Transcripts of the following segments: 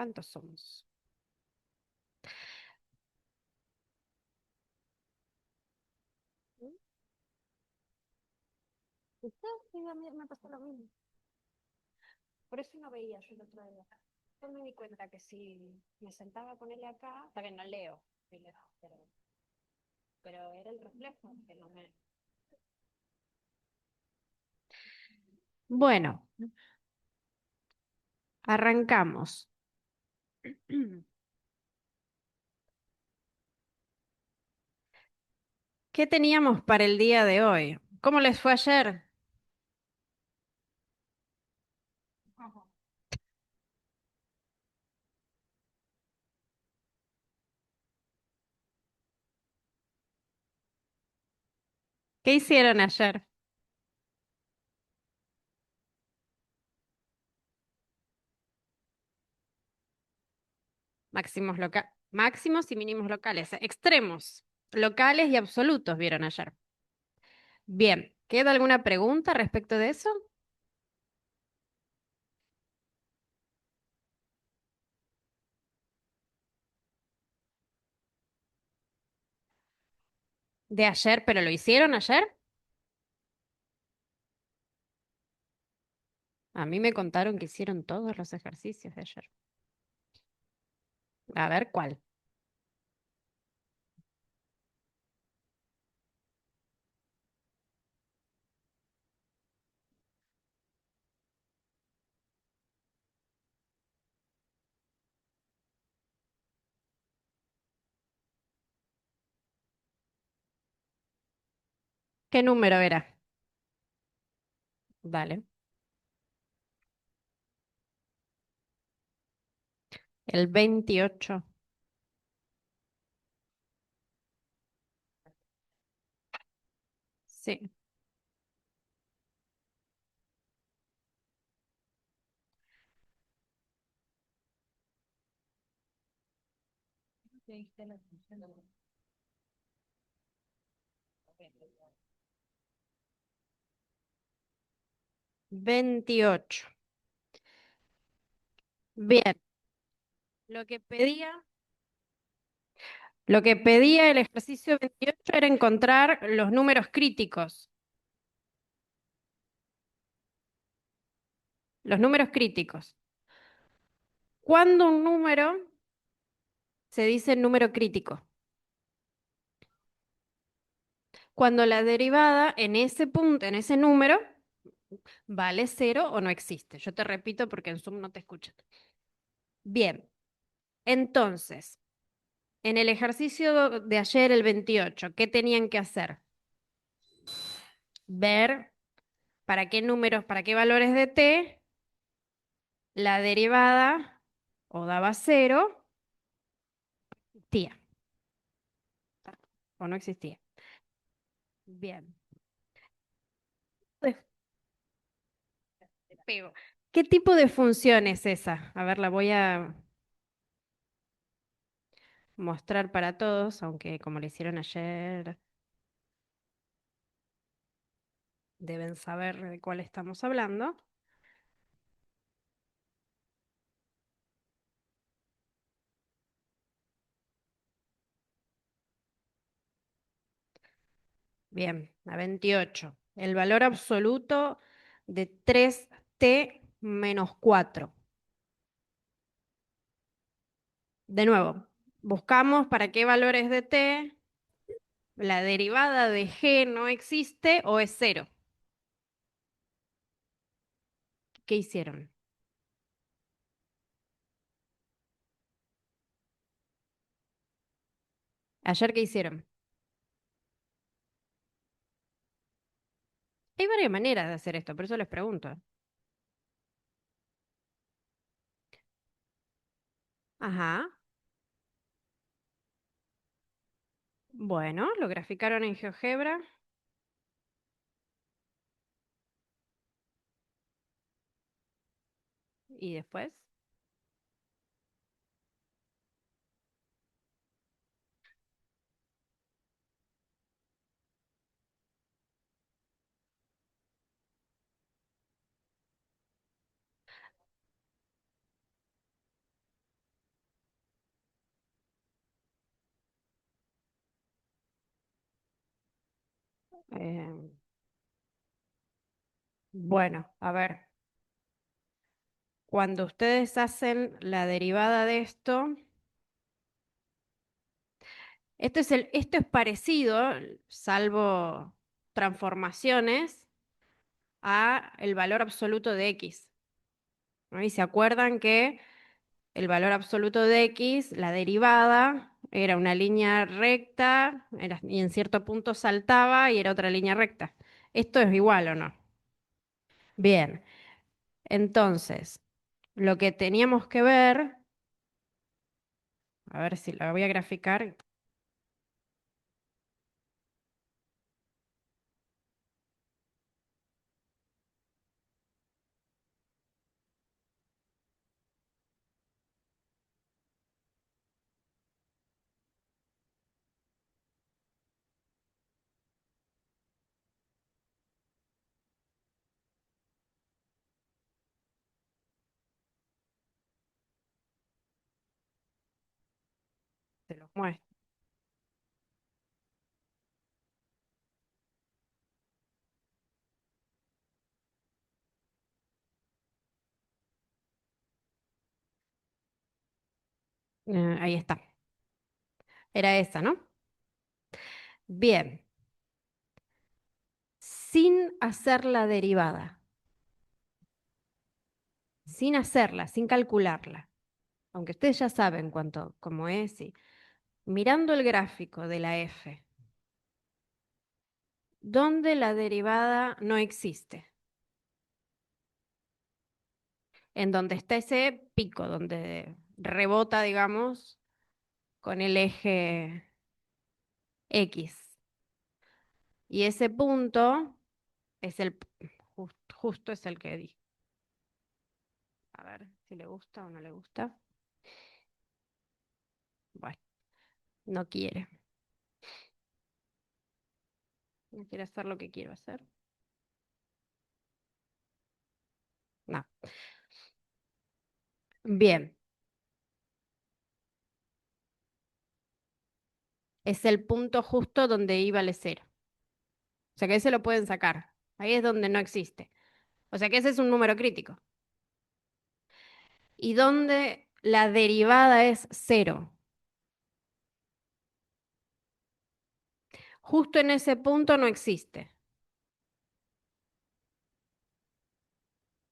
¿Cuántos somos? Sí, a mí me pasó lo mismo. Por eso no veía yo el otro día. Yo me di cuenta que si me sentaba a ponerle acá, está bien, no leo, pero era el reflejo que no me... Bueno, arrancamos. ¿Qué teníamos para el día de hoy? ¿Cómo les fue ayer? ¿Qué hicieron ayer? Máximos y mínimos locales, extremos, locales y absolutos vieron ayer. Bien, ¿queda alguna pregunta respecto de eso? De ayer, pero ¿lo hicieron ayer? A mí me contaron que hicieron todos los ejercicios de ayer. A ver cuál. ¿Qué número era? Dale. El 28. Sí. ¿Viste la función? 28. Bien. Lo que pedía, lo que pedía el ejercicio 28 era encontrar los números críticos. Los números críticos. ¿Cuándo un número se dice número crítico? Cuando la derivada en ese punto, en ese número, vale cero o no existe. Yo te repito porque en Zoom no te escuchan. Bien, entonces, en el ejercicio de ayer, el 28, ¿qué tenían que hacer? Ver para qué números, para qué valores de t la derivada o daba cero, existía o no existía. Bien. Pues, pego. ¿Qué tipo de función es esa? A ver, la voy a mostrar para todos, aunque como le hicieron ayer, deben saber de cuál estamos hablando. Bien, a 28. El valor absoluto de 3t menos 4. De nuevo, buscamos para qué valores de t la derivada de g no existe o es cero. ¿Qué hicieron? ¿Ayer qué hicieron? Hay varias maneras de hacer esto, por eso les pregunto. Ajá. Bueno, lo graficaron en GeoGebra y después. Eh, bueno, a ver, cuando ustedes hacen la derivada de esto, esto es parecido, salvo transformaciones, a el valor absoluto de x. ¿No? Y se acuerdan que el valor absoluto de x, la derivada, era una línea recta y en cierto punto saltaba y era otra línea recta. ¿Esto es igual o no? Bien, entonces, lo que teníamos que ver, a ver si la voy a graficar. Te los muestro. Ahí está. Era esa, ¿no? Bien, sin hacer la derivada, sin hacerla, sin calcularla, aunque ustedes ya saben cuánto, cómo es, y mirando el gráfico de la f, donde la derivada no existe, en donde está ese pico, donde rebota, digamos, con el eje X. Y ese punto es justo es el que di. A ver si le gusta o no le gusta. Bueno, no quiere. No quiere hacer lo que quiero hacer. No. Bien, es el punto justo donde I vale cero. O sea que ese lo pueden sacar. Ahí es donde no existe. O sea que ese es un número crítico. Y donde la derivada es cero. Justo en ese punto no existe,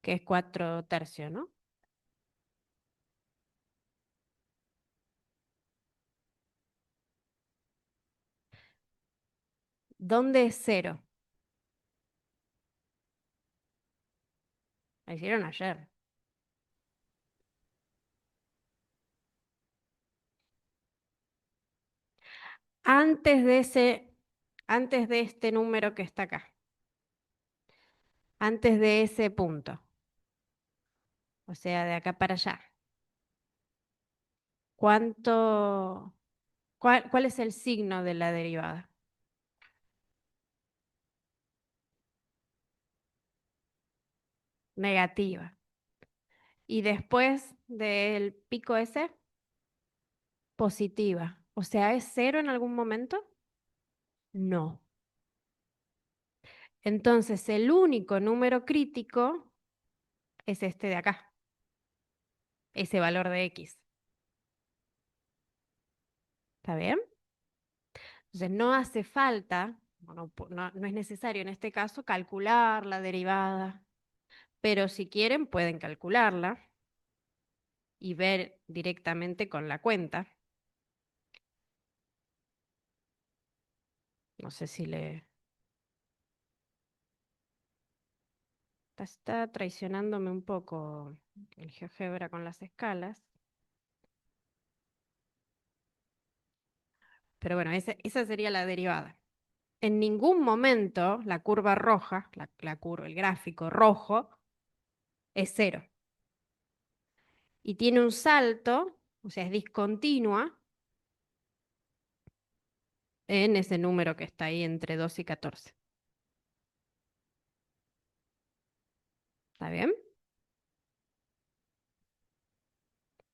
que es 4/3, ¿no? ¿Dónde es cero? La hicieron ayer. Antes de antes de este número que está acá. Antes de ese punto. O sea, de acá para allá. ¿Cuánto, cuál es el signo de la derivada? Negativa. Y después del pico ese, positiva. O sea, ¿es cero en algún momento? No. Entonces, el único número crítico es este de acá, ese valor de x. ¿Está bien? Entonces, no hace falta, no es necesario en este caso calcular la derivada, pero si quieren pueden calcularla y ver directamente con la cuenta. No sé si le está traicionándome un poco el GeoGebra con las escalas. Pero bueno, esa sería la derivada. En ningún momento la curva roja, el gráfico rojo, es cero. Y tiene un salto, o sea, es discontinua en ese número que está ahí entre 2 y 14. ¿Está bien?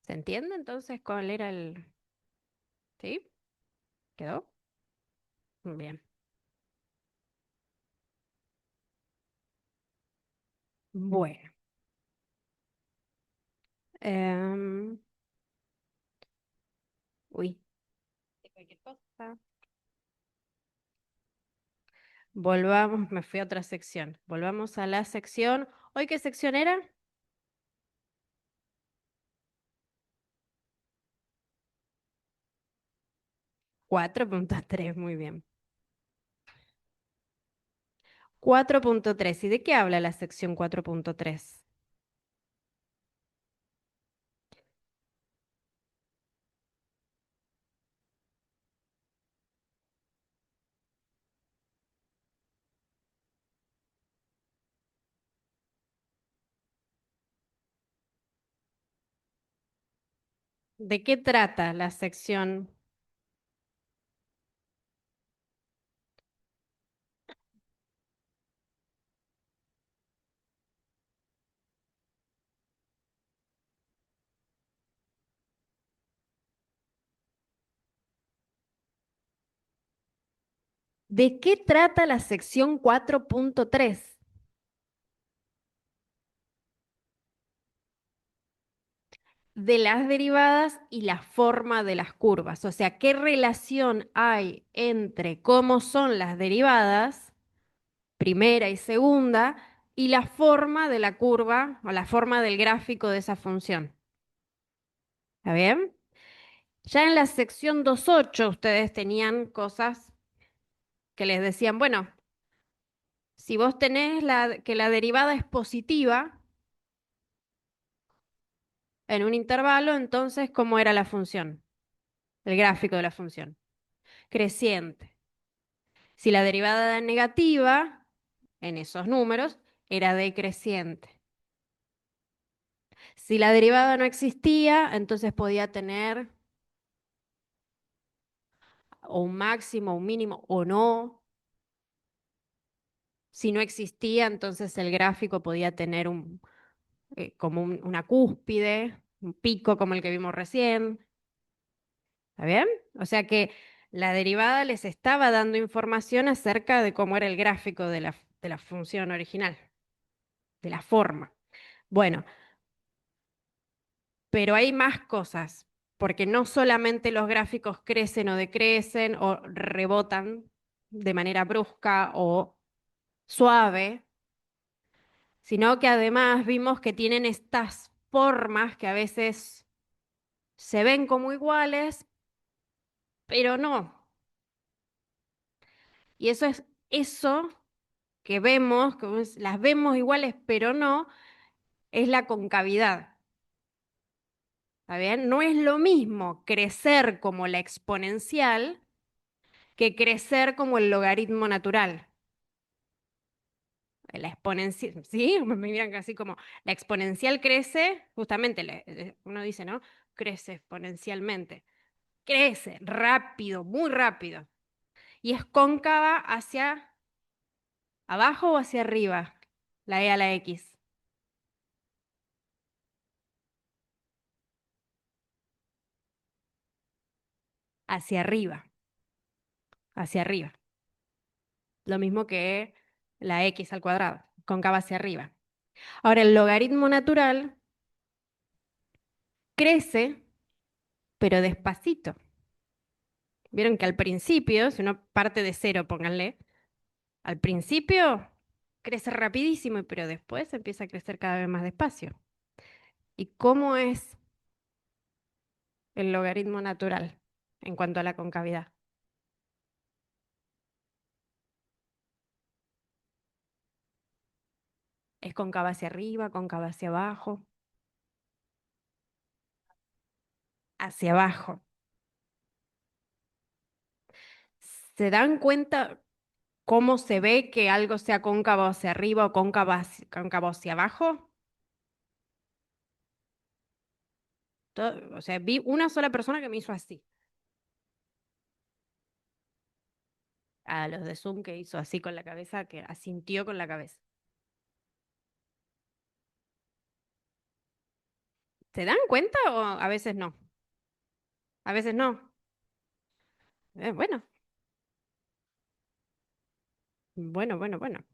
¿Se entiende entonces cuál era el... ¿Sí? ¿Quedó? Bien. Bueno, em, uy, cualquier cosa. Volvamos, me fui a otra sección. Volvamos a la sección. ¿Hoy qué sección era? 4.3, muy bien. 4.3. ¿Y de qué habla la sección 4.3? ¿De qué trata la sección? ¿De qué trata la sección 4.3? De las derivadas y la forma de las curvas. O sea, ¿qué relación hay entre cómo son las derivadas, primera y segunda, y la forma de la curva o la forma del gráfico de esa función? ¿Está bien? Ya en la sección 2.8 ustedes tenían cosas que les decían, bueno, si vos tenés que la derivada es positiva en un intervalo, entonces, ¿cómo era la función? El gráfico de la función. Creciente. Si la derivada era negativa, en esos números, era decreciente. Si la derivada no existía, entonces podía tener o un máximo, un mínimo o no. Si no existía, entonces el gráfico podía tener como una cúspide, un pico como el que vimos recién. ¿Está bien? O sea que la derivada les estaba dando información acerca de cómo era el gráfico de la función original, de la forma. Bueno, pero hay más cosas, porque no solamente los gráficos crecen o decrecen o rebotan de manera brusca o suave, sino que además vimos que tienen estas formas que a veces se ven como iguales, pero no. Y eso es eso que vemos, las vemos iguales, pero no, es la concavidad. ¿Está bien? No es lo mismo crecer como la exponencial que crecer como el logaritmo natural. La exponencial, ¿sí? Me miran casi como la exponencial crece, justamente uno dice, ¿no? Crece exponencialmente. Crece rápido, muy rápido. Y es cóncava hacia abajo o hacia arriba, la E a la X. Hacia arriba, hacia arriba. Lo mismo que la X al cuadrado, cóncava hacia arriba. Ahora, el logaritmo natural crece, pero despacito. Vieron que al principio, si uno parte de cero, pónganle, al principio crece rapidísimo, pero después empieza a crecer cada vez más despacio. ¿Y cómo es el logaritmo natural en cuanto a la concavidad? ¿Es cóncava hacia arriba, cóncava hacia abajo? Hacia abajo. ¿Se dan cuenta cómo se ve que algo sea cóncavo hacia arriba o cóncavo hacia abajo? O sea, vi una sola persona que me hizo así. A los de Zoom que hizo así con la cabeza, que asintió con la cabeza. ¿Se dan cuenta o a veces no? A veces no. Bueno, bueno.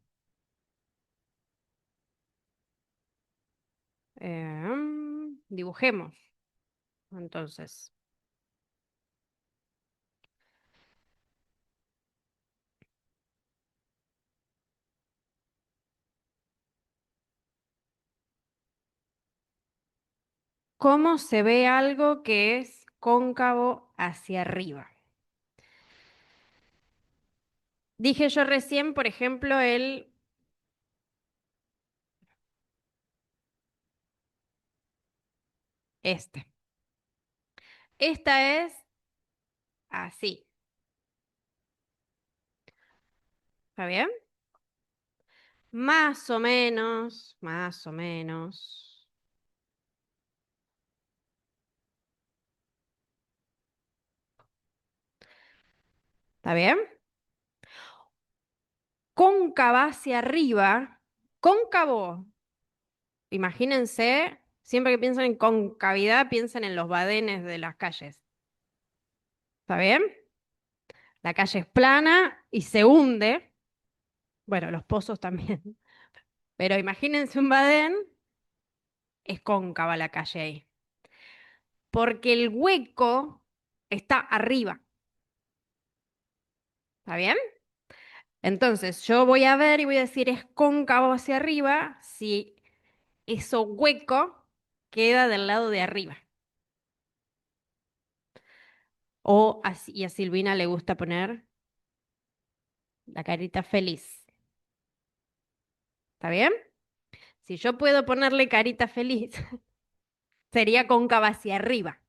Dibujemos. Entonces, ¿cómo se ve algo que es cóncavo hacia arriba? Dije yo recién, por ejemplo, este. Esta es así. ¿Está bien? Más o menos, más o menos. ¿Está bien? Cóncava hacia arriba. Cóncavo. Imagínense, siempre que piensan en concavidad, piensen en los badenes de las calles. ¿Está bien? La calle es plana y se hunde. Bueno, los pozos también. Pero imagínense un badén, es cóncava la calle ahí. Porque el hueco está arriba. ¿Está bien? Entonces, yo voy a ver y voy a decir es cóncavo hacia arriba si eso hueco queda del lado de arriba. O así, y a Silvina le gusta poner la carita feliz. ¿Está bien? Si yo puedo ponerle carita feliz, sería cóncava hacia arriba.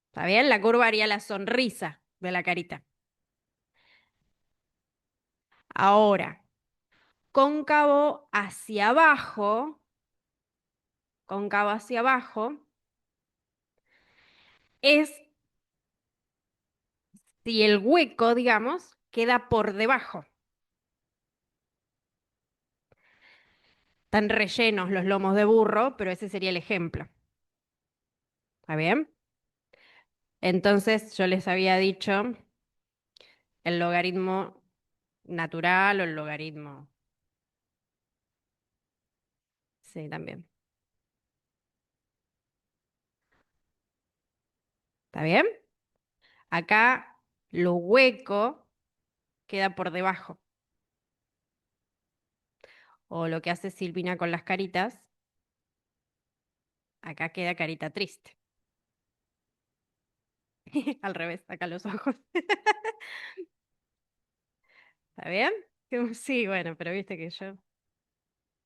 ¿Está bien? La curva haría la sonrisa de la carita. Ahora, cóncavo hacia abajo, cóncavo hacia abajo, es si el hueco, digamos, queda por debajo. Están rellenos los lomos de burro, pero ese sería el ejemplo. ¿Está bien? Entonces yo les había dicho el logaritmo natural o el logaritmo. Sí, también. ¿Está bien? Acá lo hueco queda por debajo. O lo que hace Silvina con las caritas, acá queda carita triste. Al revés, acá los ojos. ¿Está bien? Sí, bueno, pero viste que yo.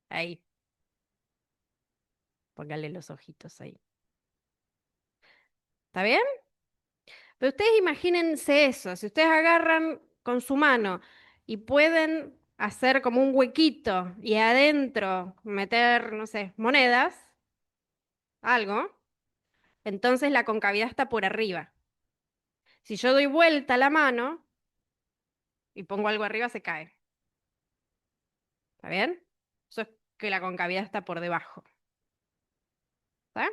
Ahí, póngale los ojitos ahí. ¿Está bien? Pero ustedes imagínense eso, si ustedes agarran con su mano y pueden hacer como un huequito y adentro meter, no sé, monedas, algo, entonces la concavidad está por arriba. Si yo doy vuelta la mano y pongo algo arriba, se cae. ¿Está bien? Eso es que la concavidad está por debajo. ¿Está?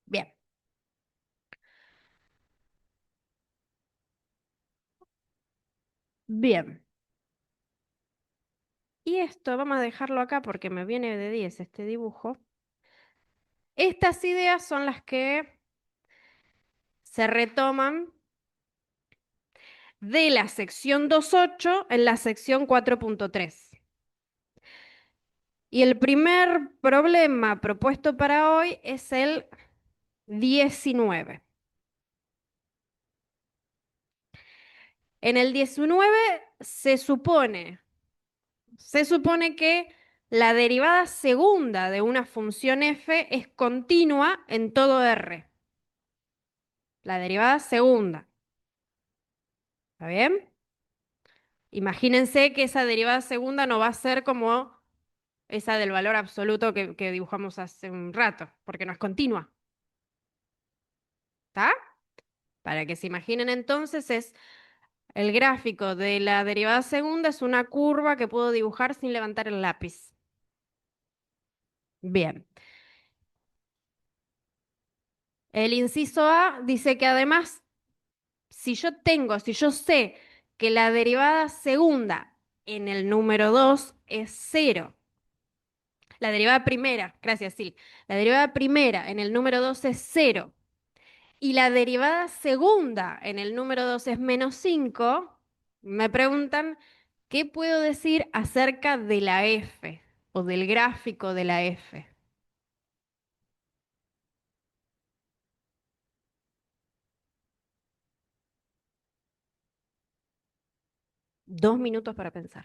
Bien. Bien. Y esto vamos a dejarlo acá porque me viene de 10 este dibujo. Estas ideas son las que se retoman de la sección 2.8 en la sección 4.3. Y el primer problema propuesto para hoy es el 19. En el 19 se supone que la derivada segunda de una función f es continua en todo R. La derivada segunda. ¿Está bien? Imagínense que esa derivada segunda no va a ser como esa del valor absoluto que dibujamos hace un rato, porque no es continua. ¿Está? Para que se imaginen entonces es el gráfico de la derivada segunda es una curva que puedo dibujar sin levantar el lápiz. Bien. El inciso A dice que además, si yo sé que la derivada segunda en el número 2 es cero, La derivada primera, gracias, Sil. La derivada primera en el número 2 es cero y la derivada segunda en el número 2 es -5, me preguntan, ¿qué puedo decir acerca de la f o del gráfico de la f? 2 minutos para pensar.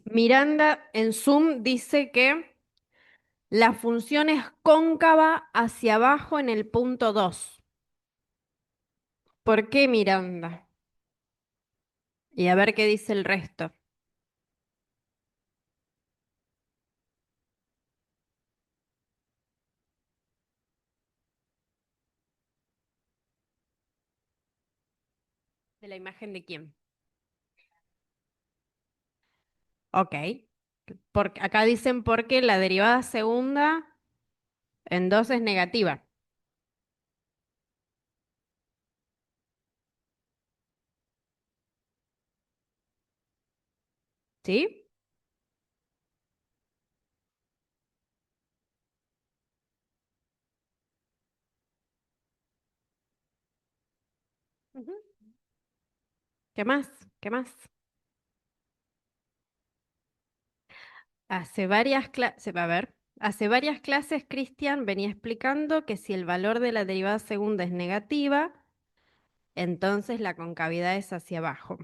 Miranda en Zoom dice que la función es cóncava hacia abajo en el punto 2. ¿Por qué Miranda? Y a ver qué dice el resto. ¿De la imagen de quién? Ok. Porque acá dicen porque la derivada segunda en 2 es negativa. ¿Sí? Ujú. ¿Qué más? ¿Qué más? Hace varias clases Cristian venía explicando que si el valor de la derivada segunda es negativa, entonces la concavidad es hacia abajo.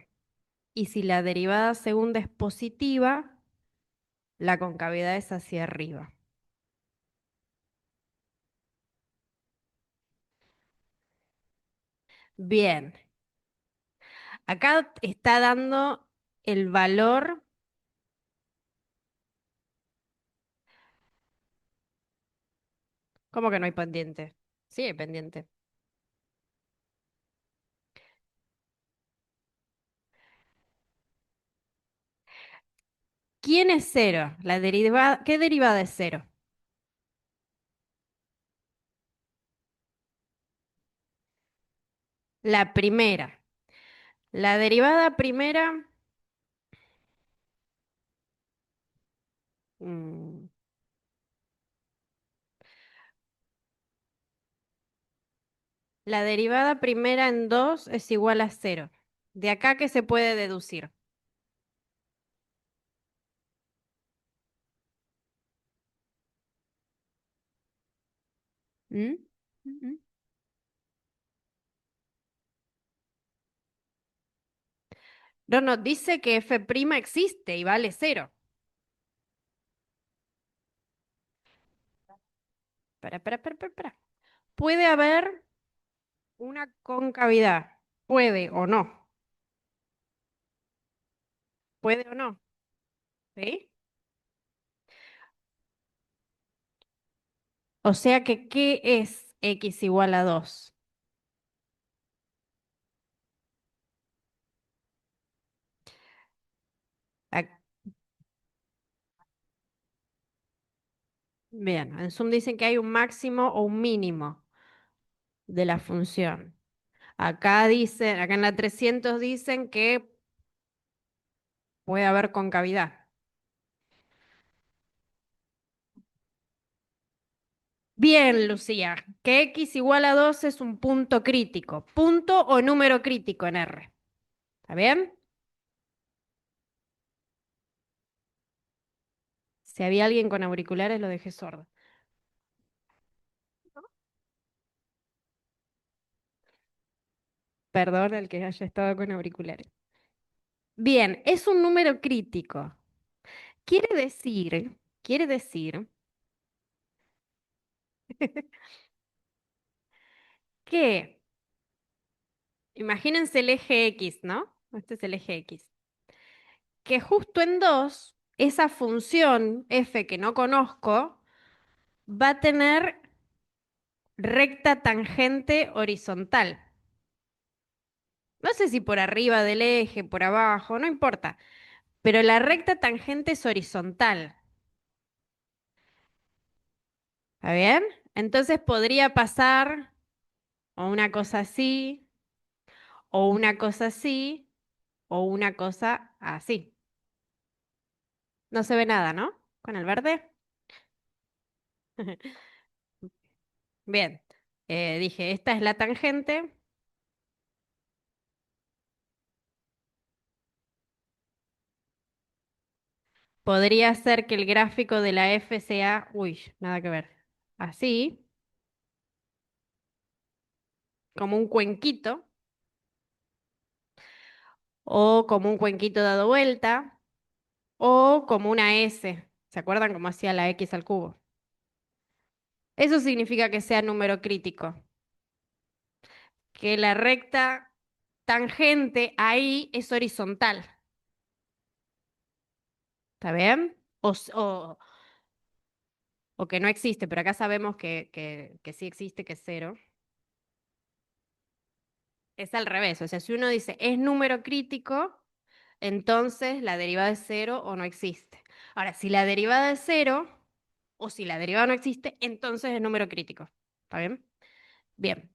Y si la derivada segunda es positiva, la concavidad es hacia arriba. Bien, acá está dando el valor. ¿Cómo que no hay pendiente? Sí, hay pendiente. ¿Quién es cero? ¿Qué derivada es cero? La primera. La derivada primera, mm, la derivada primera en 2 es igual a cero. ¿De acá qué se puede deducir? ¿Mm? Mm. No, no, dice que f' existe y vale cero. Para. Puede haber una concavidad. Puede o no. Puede o no. ¿Sí? O sea que, ¿qué es x igual a 2? Bien, en Zoom dicen que hay un máximo o un mínimo de la función. Acá en la 300 dicen que puede haber concavidad. Bien, Lucía, que x igual a 2 es un punto crítico. Punto o número crítico en R. ¿Está bien? Si había alguien con auriculares, lo dejé sordo. Perdón el que haya estado con auriculares. Bien, es un número crítico. Quiere decir que, imagínense el eje X, ¿no? Este es el eje X. Que justo en 2 esa función f que no conozco va a tener recta tangente horizontal. No sé si por arriba del eje, por abajo, no importa. Pero la recta tangente es horizontal. ¿Está bien? Entonces podría pasar o una cosa así, o una cosa así, o una cosa así. No se ve nada, ¿no? Con el verde. Bien. Dije, esta es la tangente. Podría ser que el gráfico de la F sea, uy, nada que ver. Así, como un cuenquito, o como un cuenquito dado vuelta, o como una S. ¿Se acuerdan cómo hacía la X al cubo? Eso significa que sea número crítico, que la recta tangente ahí es horizontal. ¿Está bien? O que no existe, pero acá sabemos que sí existe, que es cero. Es al revés. O sea, si uno dice es número crítico, entonces la derivada es cero o no existe. Ahora, si la derivada es cero o si la derivada no existe, entonces es número crítico. ¿Está bien? Bien.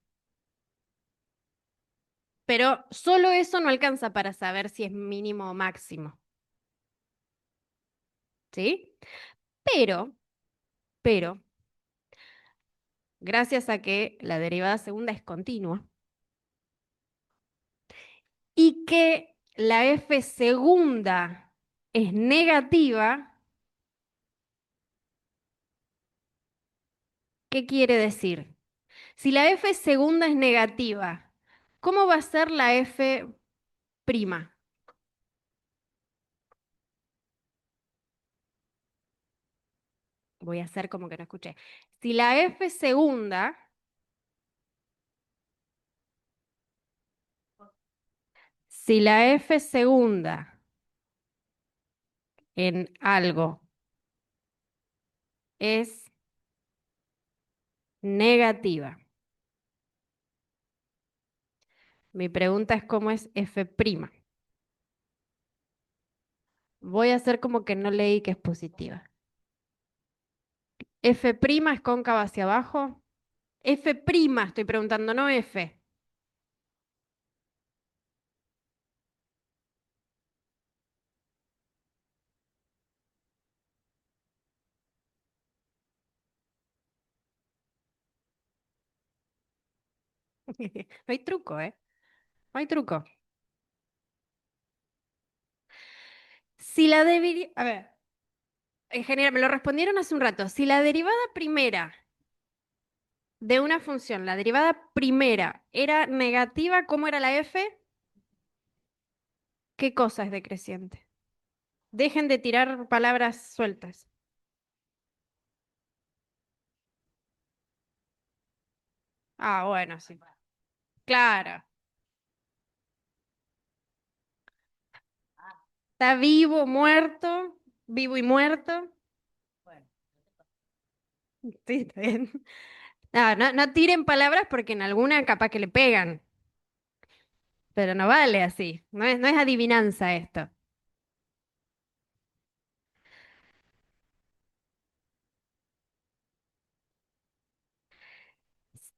Pero solo eso no alcanza para saber si es mínimo o máximo. ¿Sí? Pero, pero, gracias a que la derivada segunda es continua y que la f segunda es negativa, ¿qué quiere decir? Si la f segunda es negativa, ¿cómo va a ser la f prima? Voy a hacer como que no escuché. Si la f segunda, si la f segunda en algo es negativa, mi pregunta es cómo es f prima. Voy a hacer como que no leí que es positiva. F prima es cóncava hacia abajo. F prima, estoy preguntando, no F. No hay truco, ¿eh? No hay truco. Si la derivada, a ver, en general, me lo respondieron hace un rato. Si la derivada primera de una función, la derivada primera era negativa, ¿cómo era la F? ¿Qué cosa es decreciente? Dejen de tirar palabras sueltas. Ah, bueno, sí. Claro. Está vivo, muerto, vivo y muerto. Sí, está bien. No, no, no tiren palabras porque en alguna capaz que le pegan, pero no vale así. No es adivinanza esto.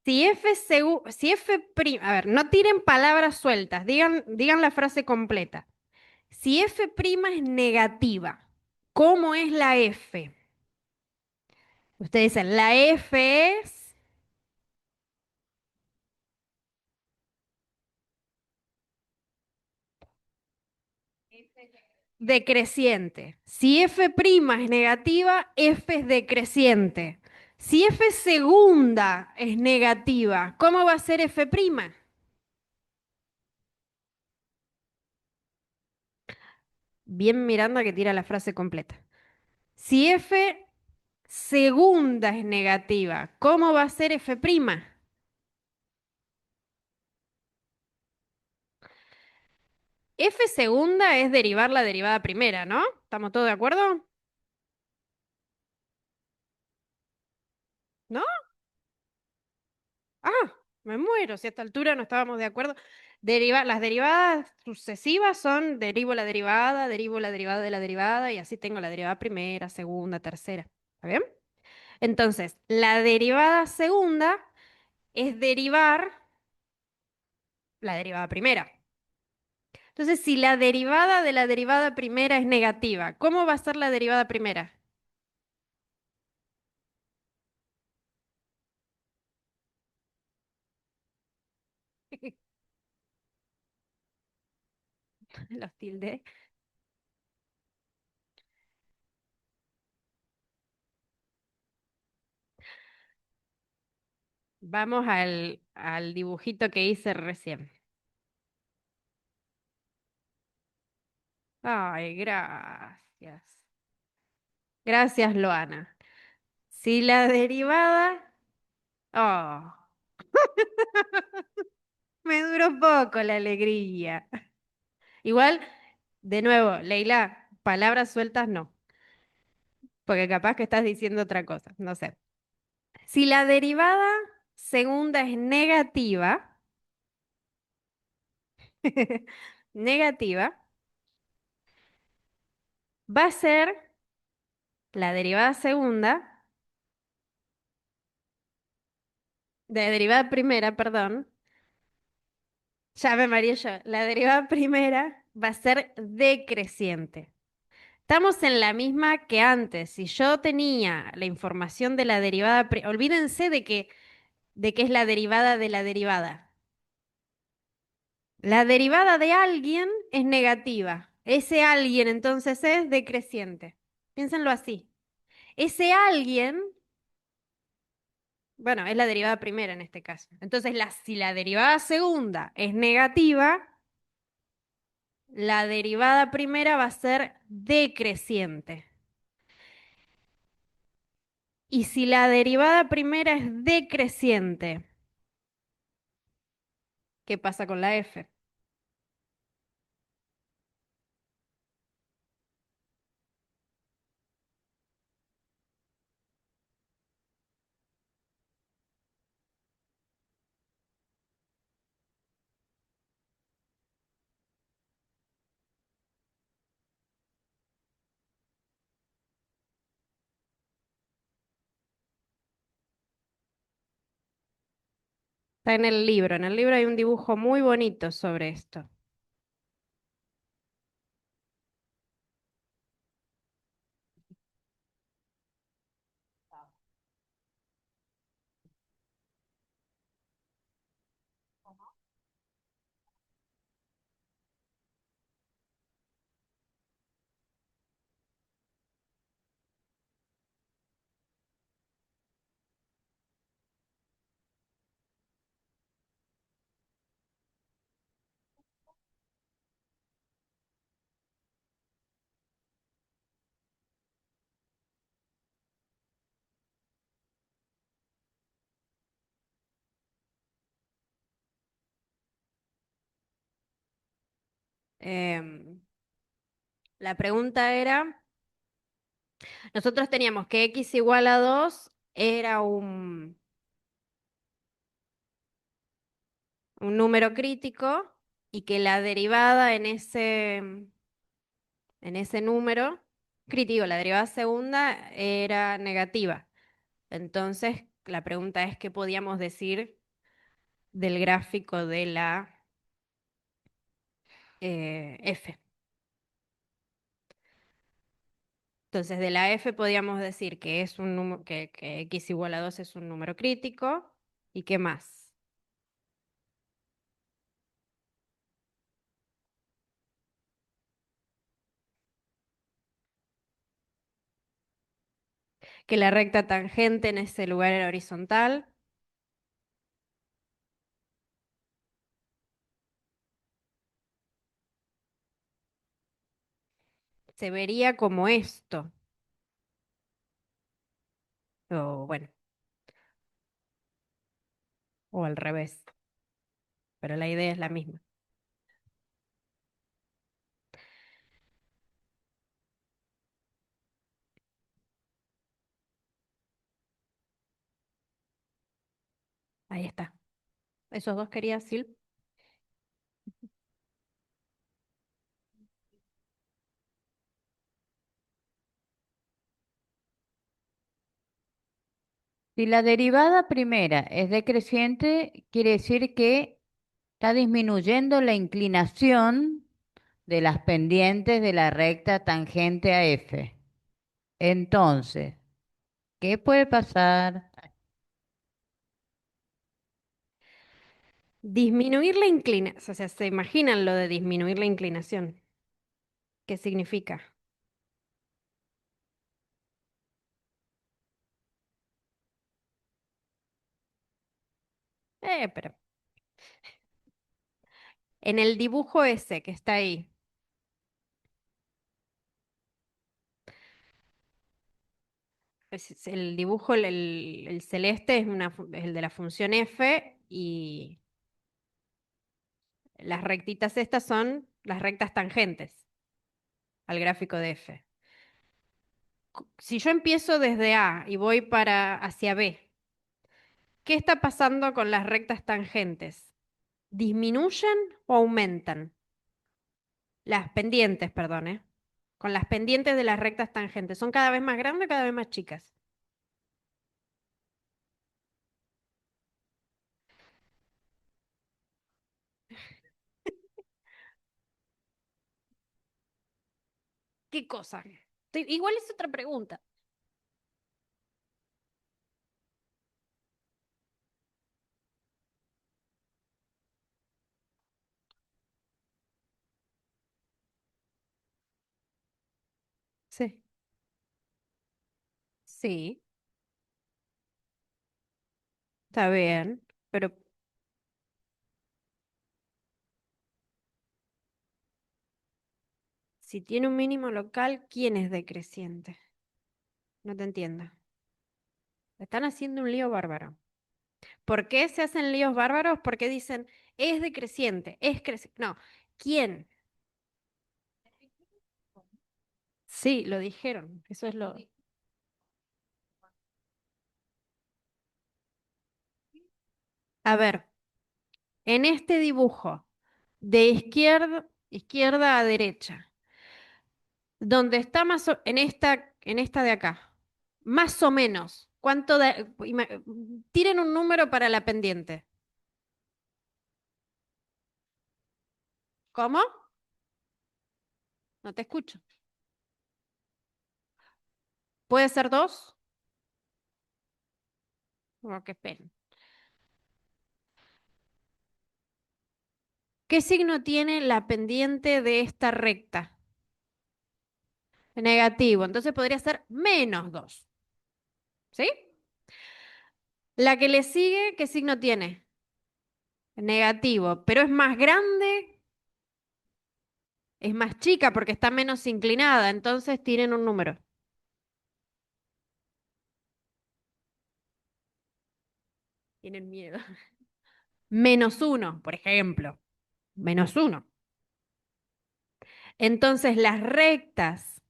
Si F', a ver, no tiren palabras sueltas, digan la frase completa. Si F' es negativa, ¿cómo es la F? Ustedes dicen, la F es decreciente. Si F' es negativa, F es decreciente. Si F segunda es negativa, ¿cómo va a ser F'? Bien Miranda que tira la frase completa. Si F segunda es negativa, ¿cómo va a ser F'? F segunda es derivar la derivada primera, ¿no? ¿Estamos todos de acuerdo? ¿No? Ah, me muero, si a esta altura no estábamos de acuerdo. Las derivadas sucesivas son derivo la derivada de la derivada y así tengo la derivada primera, segunda, tercera. ¿Está bien? Entonces, la derivada segunda es derivar la derivada primera. Entonces, si la derivada de la derivada primera es negativa, ¿cómo va a ser la derivada primera? Los tildes. Vamos al dibujito que hice recién. Ay, gracias. Gracias, Loana. Si la derivada... Oh, me duró poco la alegría. Igual, de nuevo, Leila, palabras sueltas no, porque capaz que estás diciendo otra cosa, no sé. Si la derivada segunda es negativa, negativa, va a ser la derivada segunda, de derivada primera, perdón, ya me mareé yo, la derivada primera va a ser decreciente. Estamos en la misma que antes. Si yo tenía la información de la derivada, olvídense de que es la derivada de la derivada. La derivada de alguien es negativa. Ese alguien entonces es decreciente. Piénsenlo así. Ese alguien, bueno, es la derivada primera en este caso. Entonces, si la derivada segunda es negativa, la derivada primera va a ser decreciente. Y si la derivada primera es decreciente, ¿qué pasa con la f? Está en el libro. En el libro hay un dibujo muy bonito sobre esto. Em, la pregunta era, nosotros teníamos que x igual a 2 era un número crítico y que la derivada en ese número crítico, la derivada segunda era negativa. Entonces, la pregunta es, ¿qué podíamos decir del gráfico de la f? Entonces, de la f podríamos decir que es un número, que x igual a 2 es un número crítico. ¿Y qué más? Que la recta tangente en ese lugar era horizontal. Se vería como esto. O bueno, o al revés. Pero la idea es la misma. Ahí está. Esos dos quería decir. Si la derivada primera es decreciente, quiere decir que está disminuyendo la inclinación de las pendientes de la recta tangente a F. Entonces, ¿qué puede pasar? Disminuir la inclinación. O sea, ¿se imaginan lo de disminuir la inclinación? ¿Qué significa? Pero en el dibujo ese que está ahí, el dibujo, el celeste es es el de la función f y las rectitas estas son las rectas tangentes al gráfico de f. Si yo empiezo desde A y voy para hacia B, ¿qué está pasando con las rectas tangentes? ¿Disminuyen o aumentan? Las pendientes, perdón, ¿eh? Con las pendientes de las rectas tangentes. ¿Son cada vez más grandes o cada vez más chicas? ¿Qué cosa? Igual es otra pregunta. Sí. Sí, está bien, pero si tiene un mínimo local, ¿quién es decreciente? No te entiendo. Están haciendo un lío bárbaro. ¿Por qué se hacen líos bárbaros? Porque dicen, es decreciente, es creciente. No, ¿quién? Sí, lo dijeron. Eso es lo... A ver, en este dibujo, de izquierda a derecha, donde está en esta de acá, más o menos, tiren un número para la pendiente. ¿Cómo? No te escucho. ¿Puede ser dos? Oh, qué pena. ¿Qué signo tiene la pendiente de esta recta? Negativo. Entonces podría ser menos 2. ¿Sí? La que le sigue, ¿qué signo tiene? Negativo. Pero es más grande, es más chica porque está menos inclinada. Entonces tienen un número. Tienen miedo. Menos uno, por ejemplo. Menos uno. Entonces las rectas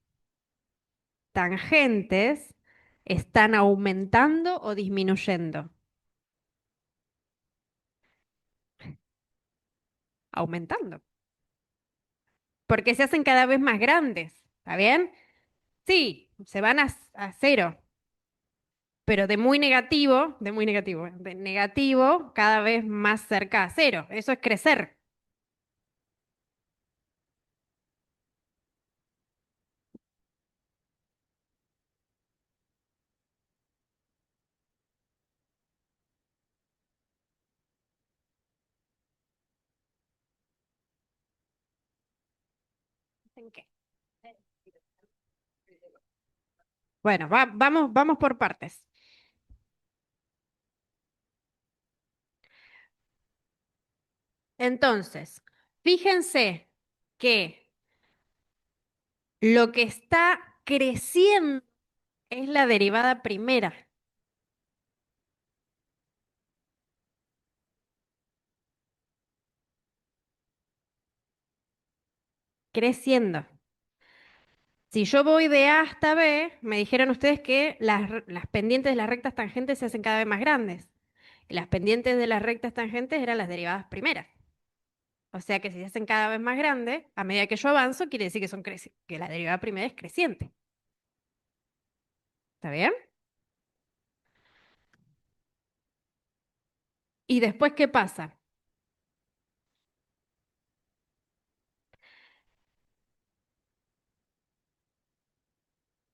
tangentes están aumentando o disminuyendo. Aumentando. Porque se hacen cada vez más grandes. ¿Está bien? Sí, se van a cero, pero de negativo cada vez más cerca a cero. Eso es crecer. ¿En qué? Bueno, vamos por partes. Entonces, fíjense que lo que está creciendo es la derivada primera, creciendo. Si yo voy de A hasta B, me dijeron ustedes que las pendientes de las rectas tangentes se hacen cada vez más grandes. Y las pendientes de las rectas tangentes eran las derivadas primeras. O sea que si se hacen cada vez más grandes, a medida que yo avanzo, quiere decir que que la derivada primera es creciente. ¿Está bien? ¿Y después qué pasa?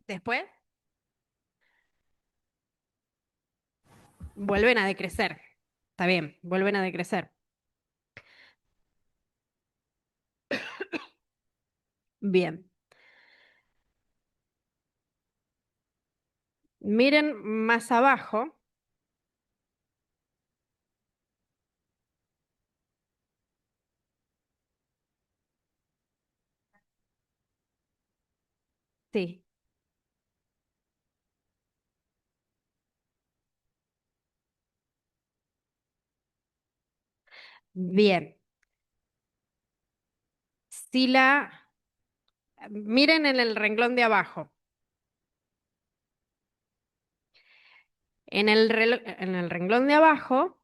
Después vuelven a decrecer. Está bien, vuelven a decrecer. Bien. Miren más abajo. Sí. Bien. Si la... Miren en el renglón de abajo. En el renglón de abajo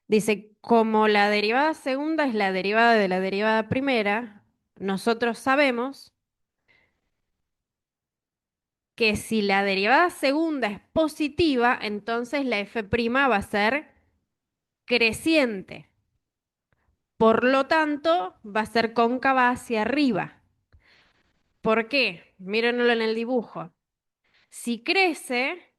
dice, como la derivada segunda es la derivada de la derivada primera, nosotros sabemos que si la derivada segunda es positiva, entonces la f' va a ser creciente. Por lo tanto, va a ser cóncava hacia arriba. ¿Por qué? Mírenlo en el dibujo. Si crece,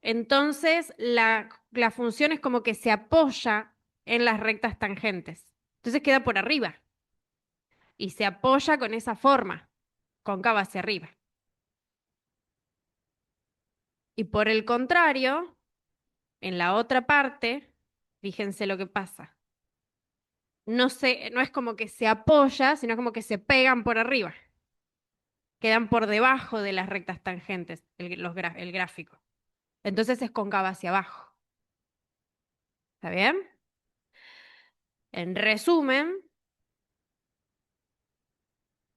entonces la función es como que se apoya en las rectas tangentes. Entonces queda por arriba y se apoya con esa forma, cóncava hacia arriba. Y por el contrario, en la otra parte, fíjense lo que pasa. No es como que se apoya, sino como que se pegan por arriba. Quedan por debajo de las rectas tangentes, el gráfico. Entonces es cóncava hacia abajo. ¿Está bien? En resumen,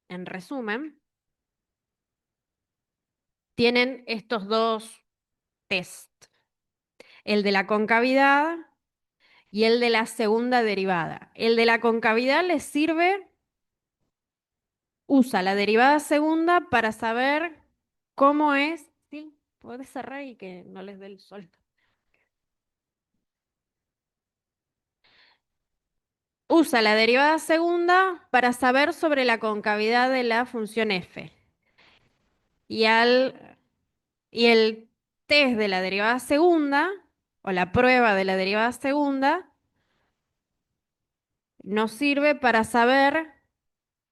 en resumen, tienen estos dos test, el de la concavidad y el de la segunda derivada. El de la concavidad les sirve, usa la derivada segunda para saber cómo es. Sí, puedes cerrar y que no les dé el sol. Usa la derivada segunda para saber sobre la concavidad de la función f. Y, y el test de la derivada segunda, o la prueba de la derivada segunda, nos sirve para saber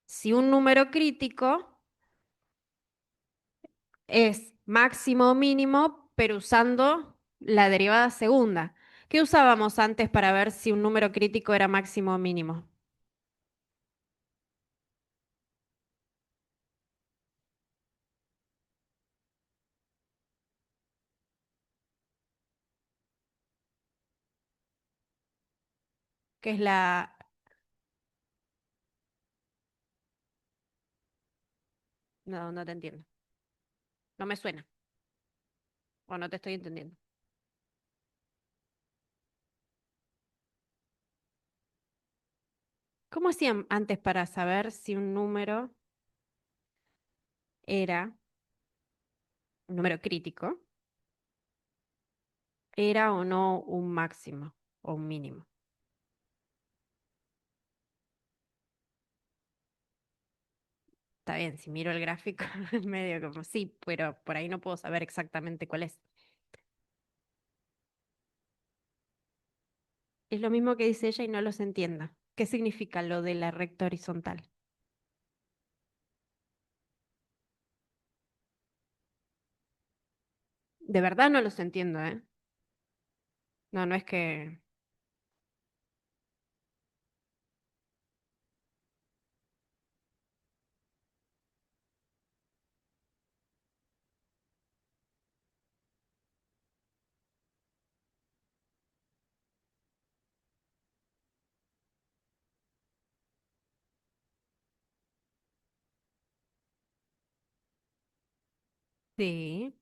si un número crítico es máximo o mínimo, pero usando la derivada segunda. ¿Qué usábamos antes para ver si un número crítico era máximo o mínimo? ¿Qué es la... No, no te entiendo. No me suena. O no te estoy entendiendo. ¿Cómo hacían antes para saber si un número era un número crítico, era o no un máximo o un mínimo? Está bien, si miro el gráfico, es medio como sí, pero por ahí no puedo saber exactamente cuál es. Es lo mismo que dice ella y no los entiendo. ¿Qué significa lo de la recta horizontal? De verdad no los entiendo, ¿eh? No, no es que... Sí,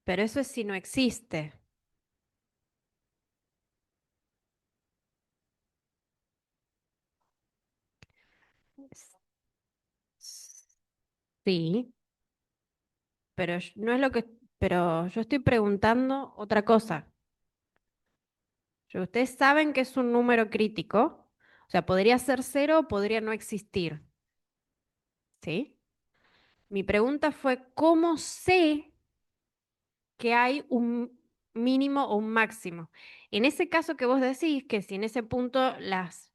pero eso es si no existe. Sí, pero no es lo que... Pero yo estoy preguntando otra cosa. Ustedes saben que es un número crítico, o sea, podría ser cero o podría no existir, ¿sí? Mi pregunta fue, ¿cómo sé que hay un mínimo o un máximo? En ese caso que vos decís, que si en ese punto las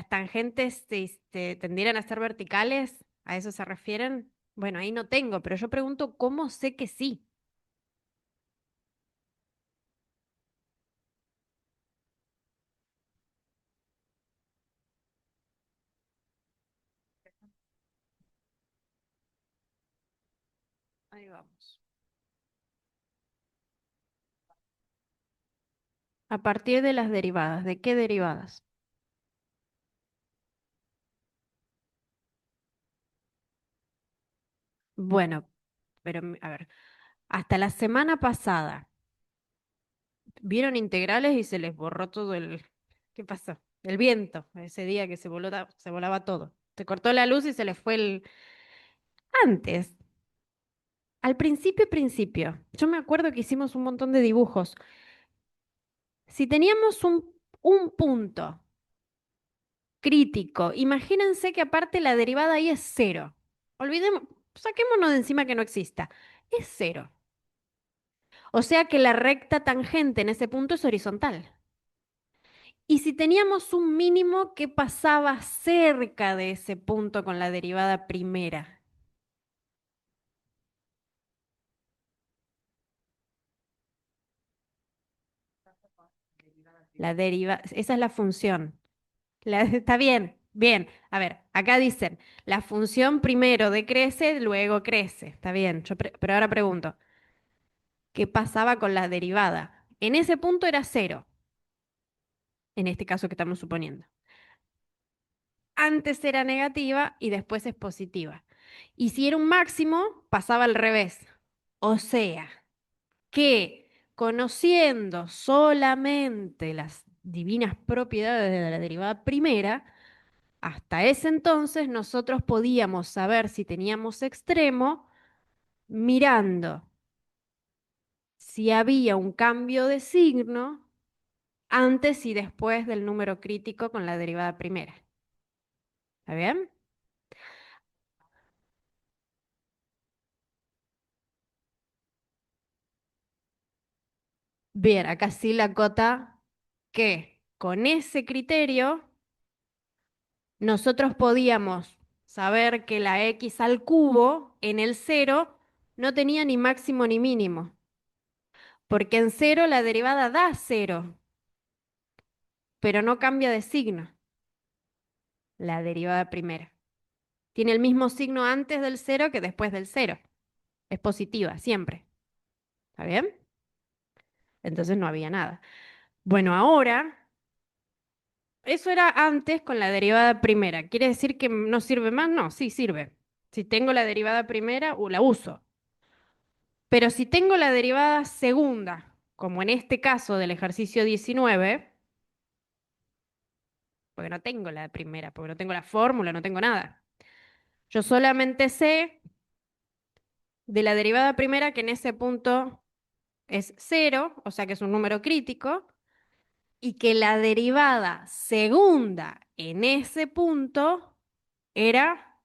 tangentes tendieran a ser verticales, ¿a eso se refieren? Bueno, ahí no tengo, pero yo pregunto, ¿cómo sé que sí? Ahí vamos. A partir de las derivadas, ¿de qué derivadas? Bueno, pero a ver, hasta la semana pasada, vieron integrales y se les borró todo el... ¿Qué pasó? El viento, ese día que se volaba todo. Se cortó la luz y se les fue el... Antes, al principio, yo me acuerdo que hicimos un montón de dibujos. Si teníamos un punto crítico, imagínense que aparte la derivada ahí es cero. Olvidemos, saquémonos de encima que no exista. Es cero. O sea que la recta tangente en ese punto es horizontal. Y si teníamos un mínimo que pasaba cerca de ese punto con la derivada primera, esa es la función. Está bien, bien. A ver, acá dicen, la función primero decrece, luego crece. Está bien, pero ahora pregunto, ¿qué pasaba con la derivada? En ese punto era cero, en este caso que estamos suponiendo. Antes era negativa y después es positiva. Y si era un máximo, pasaba al revés. O sea, que conociendo solamente las divinas propiedades de la derivada primera, hasta ese entonces nosotros podíamos saber si teníamos extremo mirando si había un cambio de signo antes y después del número crítico con la derivada primera. ¿Está bien? Bien, acá sí la cota que con ese criterio nosotros podíamos saber que la x al cubo en el cero no tenía ni máximo ni mínimo, porque en cero la derivada da cero, pero no cambia de signo, la derivada primera. Tiene el mismo signo antes del cero que después del cero. Es positiva, siempre. ¿Está bien? Entonces no había nada. Bueno, ahora, eso era antes con la derivada primera. ¿Quiere decir que no sirve más? No, sí sirve. Si tengo la derivada primera, la uso. Pero si tengo la derivada segunda, como en este caso del ejercicio 19, porque no tengo la primera, porque no tengo la fórmula, no tengo nada. Yo solamente sé de la derivada primera que en ese punto es cero, o sea que es un número crítico, y que la derivada segunda en ese punto era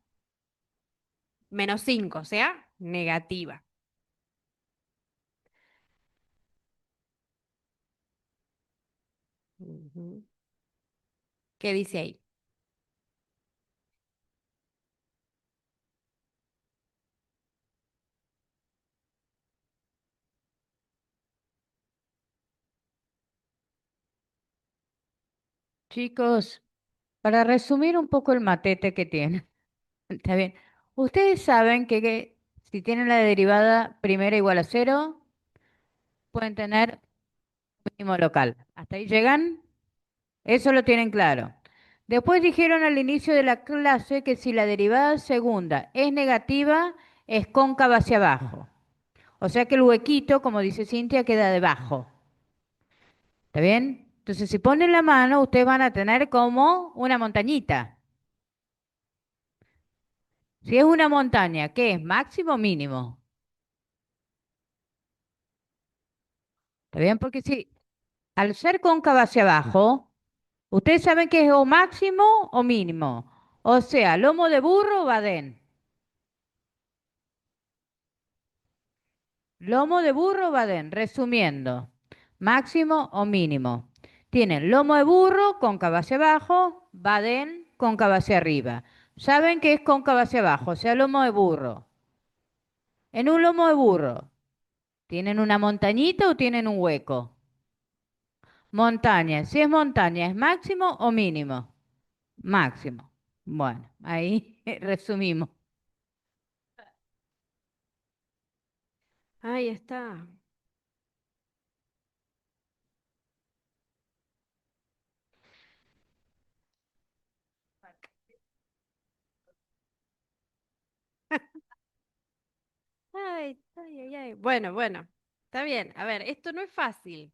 -5, o sea, negativa. Ujú. ¿Qué dice ahí? Chicos, para resumir un poco el matete que tienen, está bien. Ustedes saben que si tienen la derivada primera igual a cero, pueden tener mínimo local. ¿Hasta ahí llegan? Eso lo tienen claro. Después dijeron al inicio de la clase que si la derivada segunda es negativa, es cóncava hacia abajo. O sea que el huequito, como dice Cintia, queda debajo. ¿Está bien? Entonces, si ponen la mano, ustedes van a tener como una montañita. Si es una montaña, ¿qué es? ¿Máximo o mínimo? ¿Está bien? Porque si al ser cóncava hacia abajo, ustedes saben que es o máximo o mínimo. O sea, lomo de burro o badén. Lomo de burro o badén, resumiendo, máximo o mínimo. Tienen lomo de burro cóncava hacia abajo, badén cóncava hacia arriba. Saben que es cóncava hacia abajo, o sea, lomo de burro. En un lomo de burro, ¿tienen una montañita o tienen un hueco? Montaña. Si es montaña, ¿es máximo o mínimo? Máximo. Bueno, ahí resumimos. Ahí está. Ay, ay, ay, ay. Bueno, bueno. Está bien. A ver, esto no es fácil,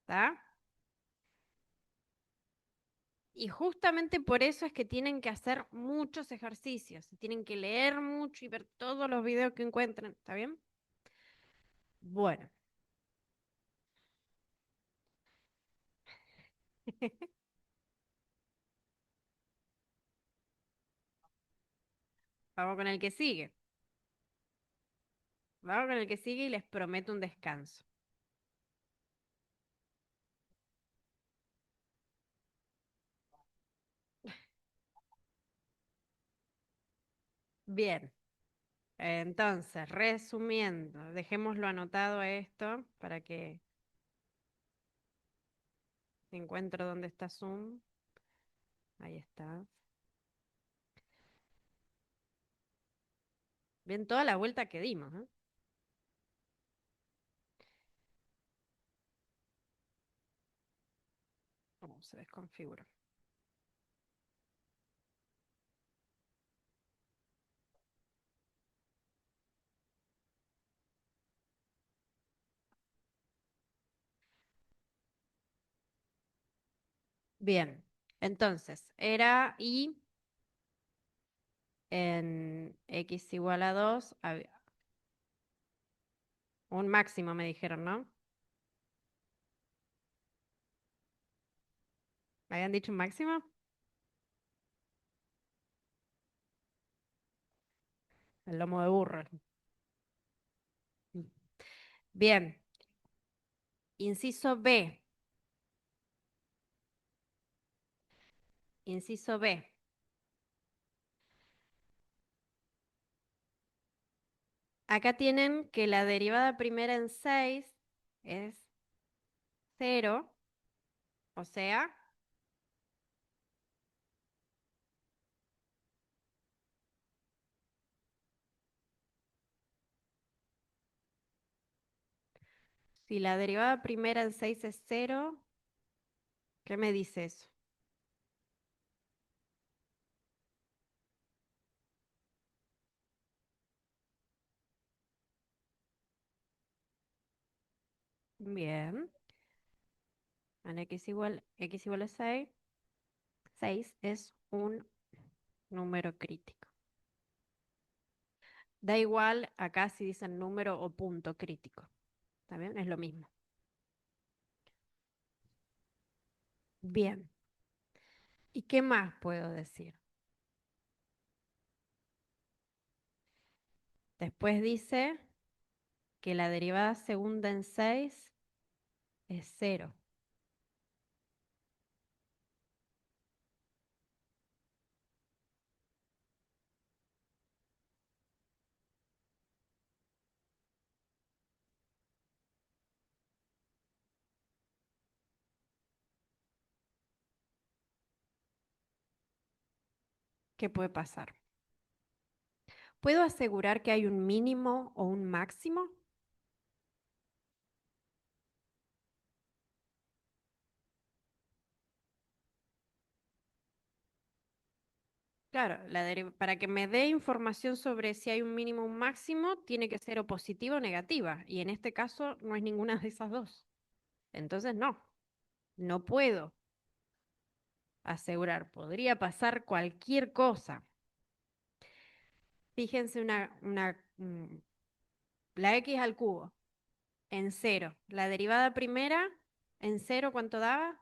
¿está? Y justamente por eso es que tienen que hacer muchos ejercicios. Tienen que leer mucho y ver todos los videos que encuentren. ¿Está bien? Bueno. Vamos con el que sigue. Vamos con el que sigue y les prometo un descanso. Bien. Entonces, resumiendo, dejémoslo anotado a esto para que encuentro dónde está Zoom. Ahí está. Bien, toda la vuelta que dimos, ¿eh? ¿Cómo se desconfiguró? Bien, entonces, era y en x igual a 2 había un máximo, me dijeron, ¿no? ¿Me habían dicho un máximo? El lomo de burro. Bien, inciso B. Inciso B. Acá tienen que la derivada primera en 6 es cero, o sea, si la derivada primera en 6 es cero, ¿qué me dice eso? Bien, en x igual a 6, 6 es un número crítico. Da igual acá si dicen número o punto crítico. ¿Está bien? Es lo mismo. Bien. ¿Y qué más puedo decir? Después dice que la derivada segunda en 6 es cero. ¿Qué puede pasar? ¿Puedo asegurar que hay un mínimo o un máximo? Claro, para que me dé información sobre si hay un mínimo o un máximo, tiene que ser o positiva o negativa. Y en este caso no es ninguna de esas dos. Entonces no puedo asegurar. Podría pasar cualquier cosa. Fíjense la x al cubo en cero. La derivada primera en cero, ¿cuánto daba?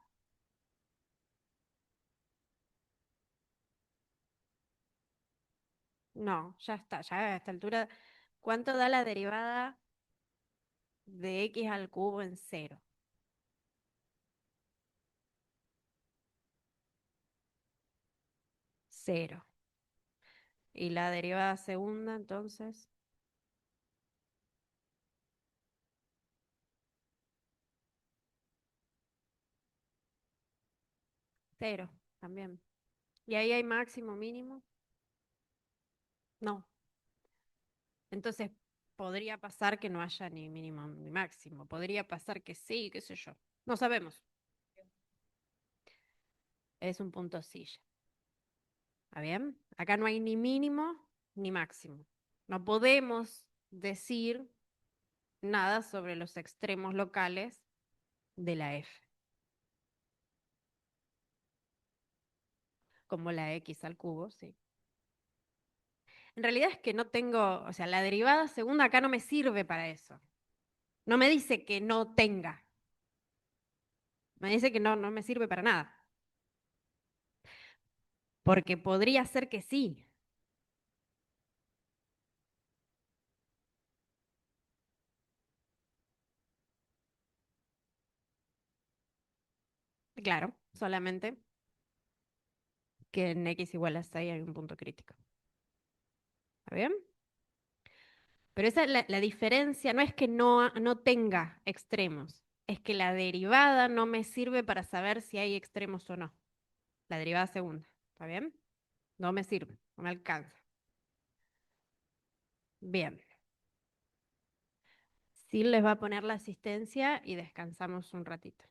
No, ya está, ya a esta altura. ¿Cuánto da la derivada de x al cubo en cero? Cero. Y la derivada segunda, entonces, cero también. ¿Y ahí hay máximo, mínimo? No. Entonces, podría pasar que no haya ni mínimo ni máximo. Podría pasar que sí, qué sé yo. No sabemos. Es un punto silla. ¿Está bien? Acá no hay ni mínimo ni máximo. No podemos decir nada sobre los extremos locales de la f, como la x al cubo, sí. En realidad es que no tengo, o sea, la derivada segunda acá no me sirve para eso. No me dice que no tenga, me dice que no me sirve para nada, porque podría ser que sí. Claro, solamente que en x igual a 6 hay un punto crítico. ¿Está bien? Pero esa es la diferencia, no es que no tenga extremos, es que la derivada no me sirve para saber si hay extremos o no. La derivada segunda, ¿está bien? No me sirve, no me alcanza. Bien, sí les va a poner la asistencia y descansamos un ratito.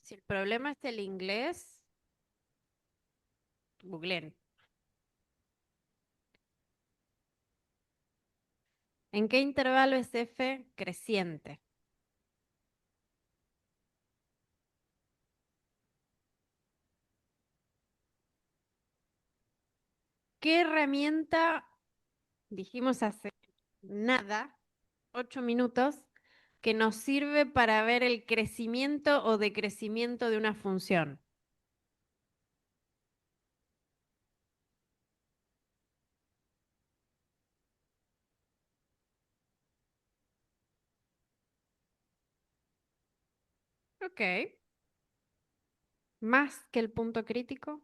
Si el problema es el inglés, googleen. ¿En qué intervalo es f creciente? ¿Qué herramienta dijimos hace nada, 8 minutos, que nos sirve para ver el crecimiento o decrecimiento de una función? Ok. Más que el punto crítico.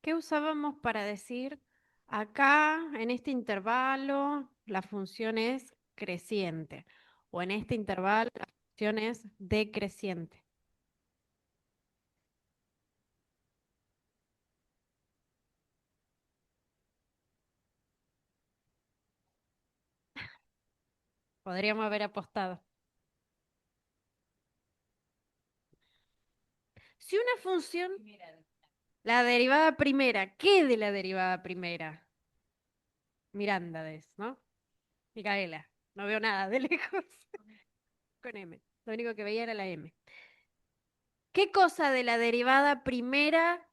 ¿Qué usábamos para decir acá, en este intervalo, la función es creciente? O en este intervalo, la función es decreciente. Podríamos haber apostado. Si una función, la derivada primera, ¿qué de la derivada primera? Miranda ¿no? Micaela. No veo nada de lejos. Con M. Lo único que veía era la M. ¿Qué cosa de la derivada primera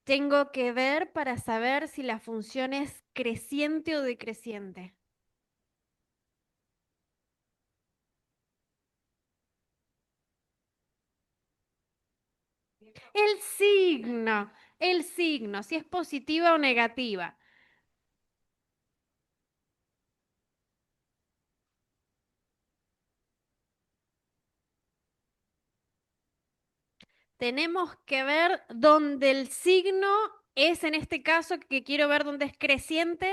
tengo que ver para saber si la función es creciente o decreciente? El signo, si es positiva o negativa. Tenemos que ver dónde el signo es, en este caso, que quiero ver dónde es creciente,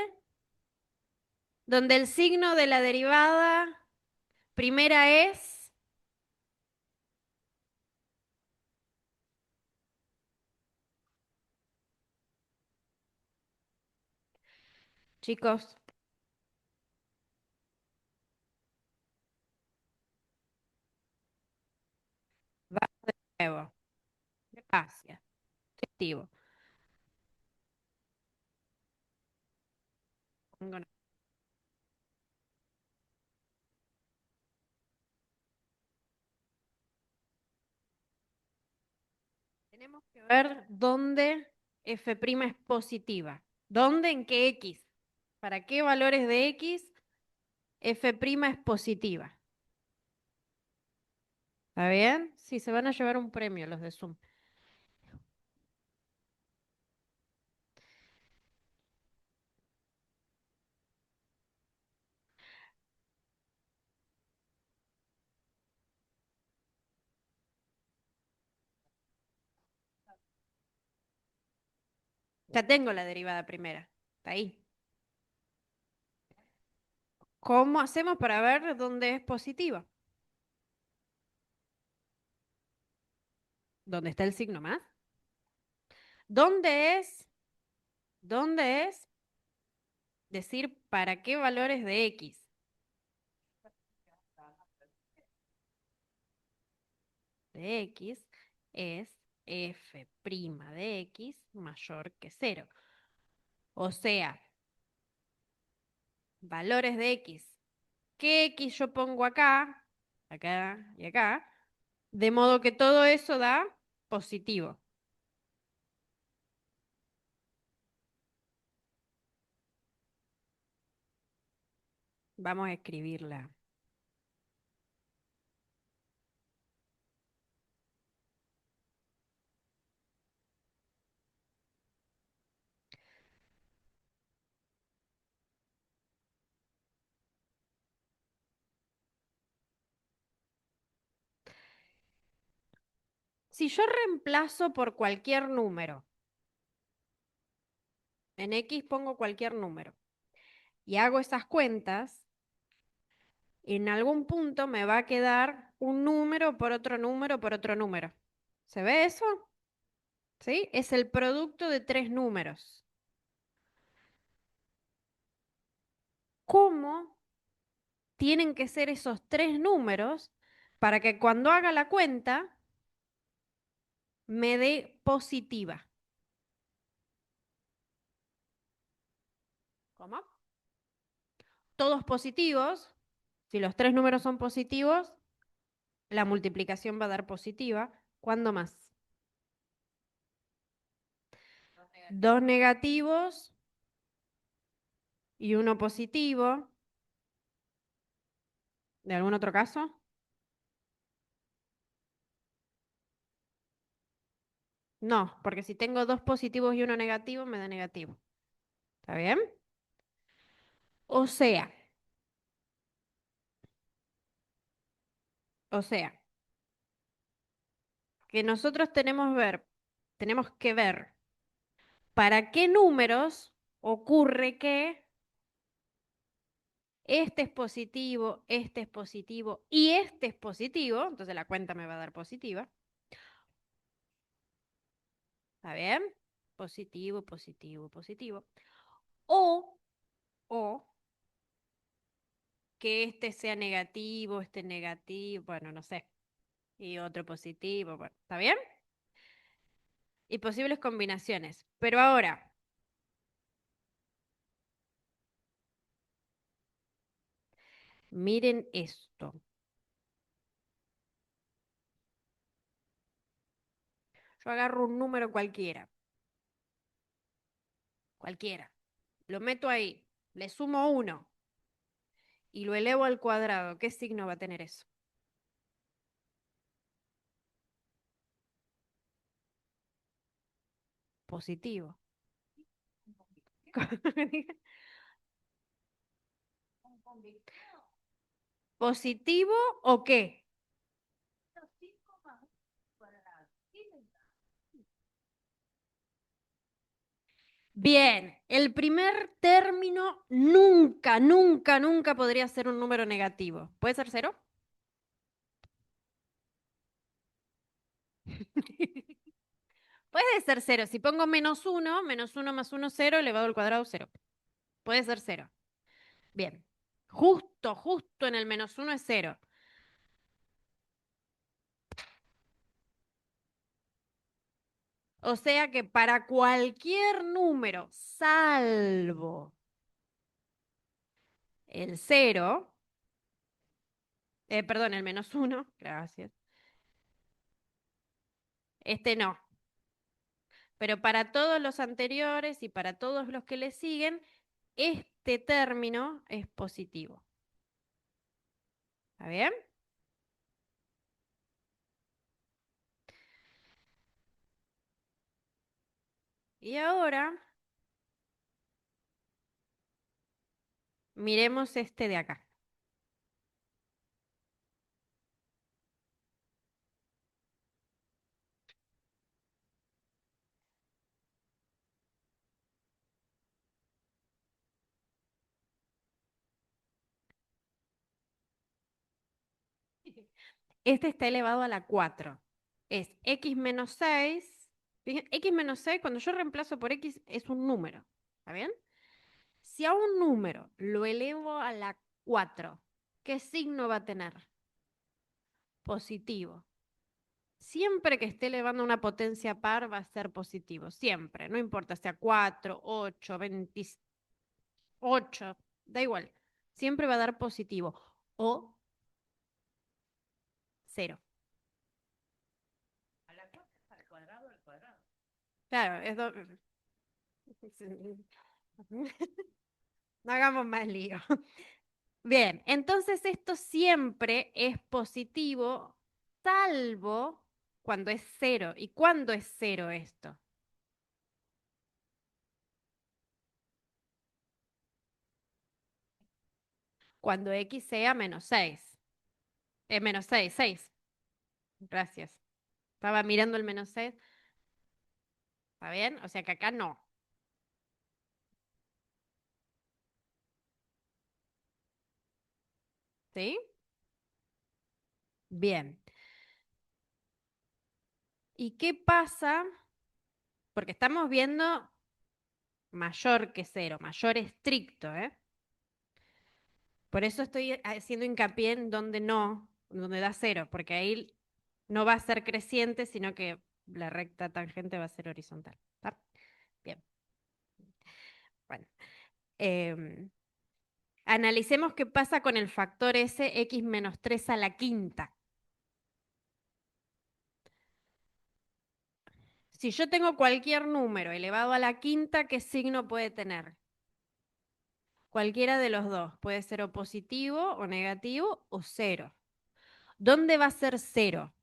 donde el signo de la derivada primera es, chicos, va de nuevo. Gracias. Activo. Tenemos que ver dónde f' es positiva. ¿Dónde? ¿En qué x? ¿Para qué valores de x f' es positiva? ¿Está bien? Sí, se van a llevar un premio los de Zoom. Ya tengo la derivada primera. Está ahí. ¿Cómo hacemos para ver dónde es positiva? ¿Dónde está el signo más? ¿Dónde es? ¿Dónde es? Decir para qué valores de x. De x es f' de x mayor que 0. O sea, valores de x. ¿Qué x yo pongo acá? Acá y acá. De modo que todo eso da positivo. Vamos a escribirla. Si yo reemplazo por cualquier número, en x pongo cualquier número, y hago esas cuentas, en algún punto me va a quedar un número por otro número por otro número. ¿Se ve eso? ¿Sí? Es el producto de tres números. cómo tienen que ser esos tres números para que cuando haga la cuenta me dé positiva. ¿Cómo? Todos positivos. Si los tres números son positivos, la multiplicación va a dar positiva. ¿Cuándo más? Dos negativos y uno positivo. ¿De algún otro caso? No, porque si tengo dos positivos y uno negativo, me da negativo. ¿Está bien? O sea, o sea, que nosotros tenemos que ver para qué números ocurre que este es positivo y este es positivo, entonces la cuenta me va a dar positiva. ¿Está bien? Positivo, positivo, positivo. O, o que este sea negativo, este negativo, bueno, no sé, y otro positivo, bueno, ¿está bien? Y posibles combinaciones. Pero ahora, miren esto. Yo agarro un número cualquiera, lo meto ahí, le sumo 1 y lo elevo al cuadrado. ¿Qué signo va a tener eso? Positivo. ¿Positivo o qué? Bien, el primer término nunca, nunca, nunca podría ser un número negativo. ¿Puede ser cero? Puede ser cero. Si pongo menos uno más uno, cero, elevado al cuadrado, cero. Puede ser cero. Bien. Justo, justo en el menos uno es cero. O sea que para cualquier número, salvo el cero, perdón, el menos uno, gracias. Este no. Pero para todos los anteriores y para todos los que le siguen, este término es positivo. ¿Está bien? Y ahora miremos este de acá. Este está elevado a la 4. Es x menos 6. Fíjense, x menos 6, cuando yo reemplazo por x, es un número. ¿Está bien? Si a un número lo elevo a la 4, ¿qué signo va a tener? Positivo. Siempre que esté elevando una potencia par va a ser positivo. Siempre. No importa sea 4, 8, 28. Da igual. Siempre va a dar positivo. O cero. Claro, no hagamos más lío. Bien, entonces esto siempre es positivo, salvo cuando es cero. ¿Y cuándo es cero esto? Cuando x sea menos 6. Menos 6, 6. Gracias. Estaba mirando el menos 6. ¿Está bien? O sea que acá no. ¿Sí? Bien. ¿Y qué pasa? Porque estamos viendo mayor que cero, mayor estricto, ¿eh? Por eso estoy haciendo hincapié en donde da cero, porque ahí no va a ser creciente, sino que la recta tangente va a ser horizontal. ¿Está? Bien. Bueno. em, Analicemos qué pasa con el factor S, x menos 3 a la quinta. Si yo tengo cualquier número elevado a la quinta, ¿qué signo puede tener? Cualquiera de los dos. Puede ser o positivo o negativo o cero. ¿Dónde va a ser cero?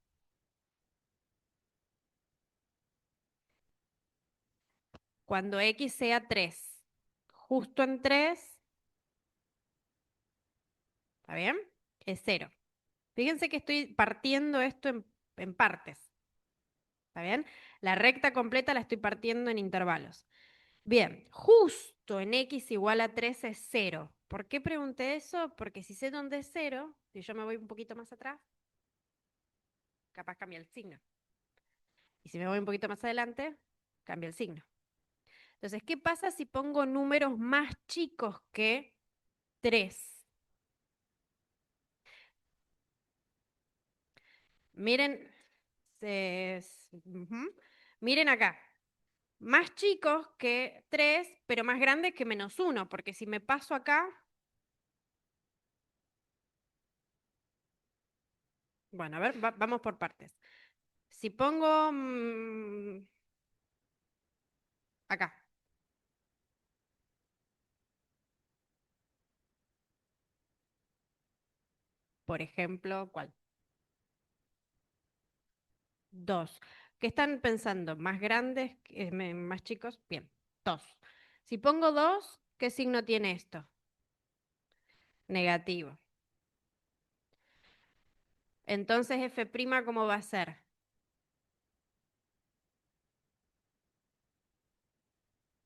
Cuando x sea 3. Justo en 3, ¿está bien? Es cero. Fíjense que estoy partiendo esto en partes. ¿Está bien? La recta completa la estoy partiendo en intervalos. Bien, justo en x igual a 3 es cero. ¿Por qué pregunté eso? Porque si sé dónde es cero, si yo me voy un poquito más atrás, capaz cambia el signo. Y si me voy un poquito más adelante, cambia el signo. Entonces, ¿qué pasa si pongo números más chicos que 3? Miren, ujú. Miren acá. Más chicos que 3, pero más grandes que -1, porque si me paso acá, bueno, a ver, vamos por partes. Si pongo acá, por ejemplo, ¿cuál? 2. ¿Qué están pensando? ¿Más grandes, más chicos? Bien, 2. Si pongo 2, ¿qué signo tiene esto? Negativo. Entonces, F', ¿cómo va a ser?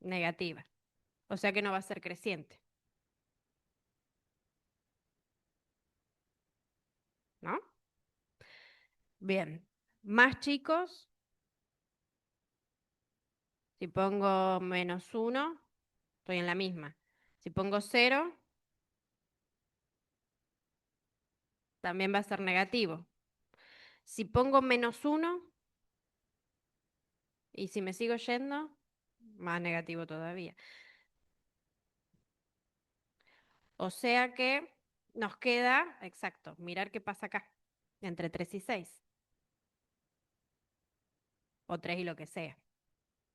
Negativa. O sea que no va a ser creciente, ¿no? Bien. Más chicos, si pongo -1, estoy en la misma. Si pongo 0, también va a ser negativo. Si pongo -1 y si me sigo yendo, más negativo todavía. O sea que nos queda, exacto, mirar qué pasa acá, entre 3 y 6, o 3 y lo que sea,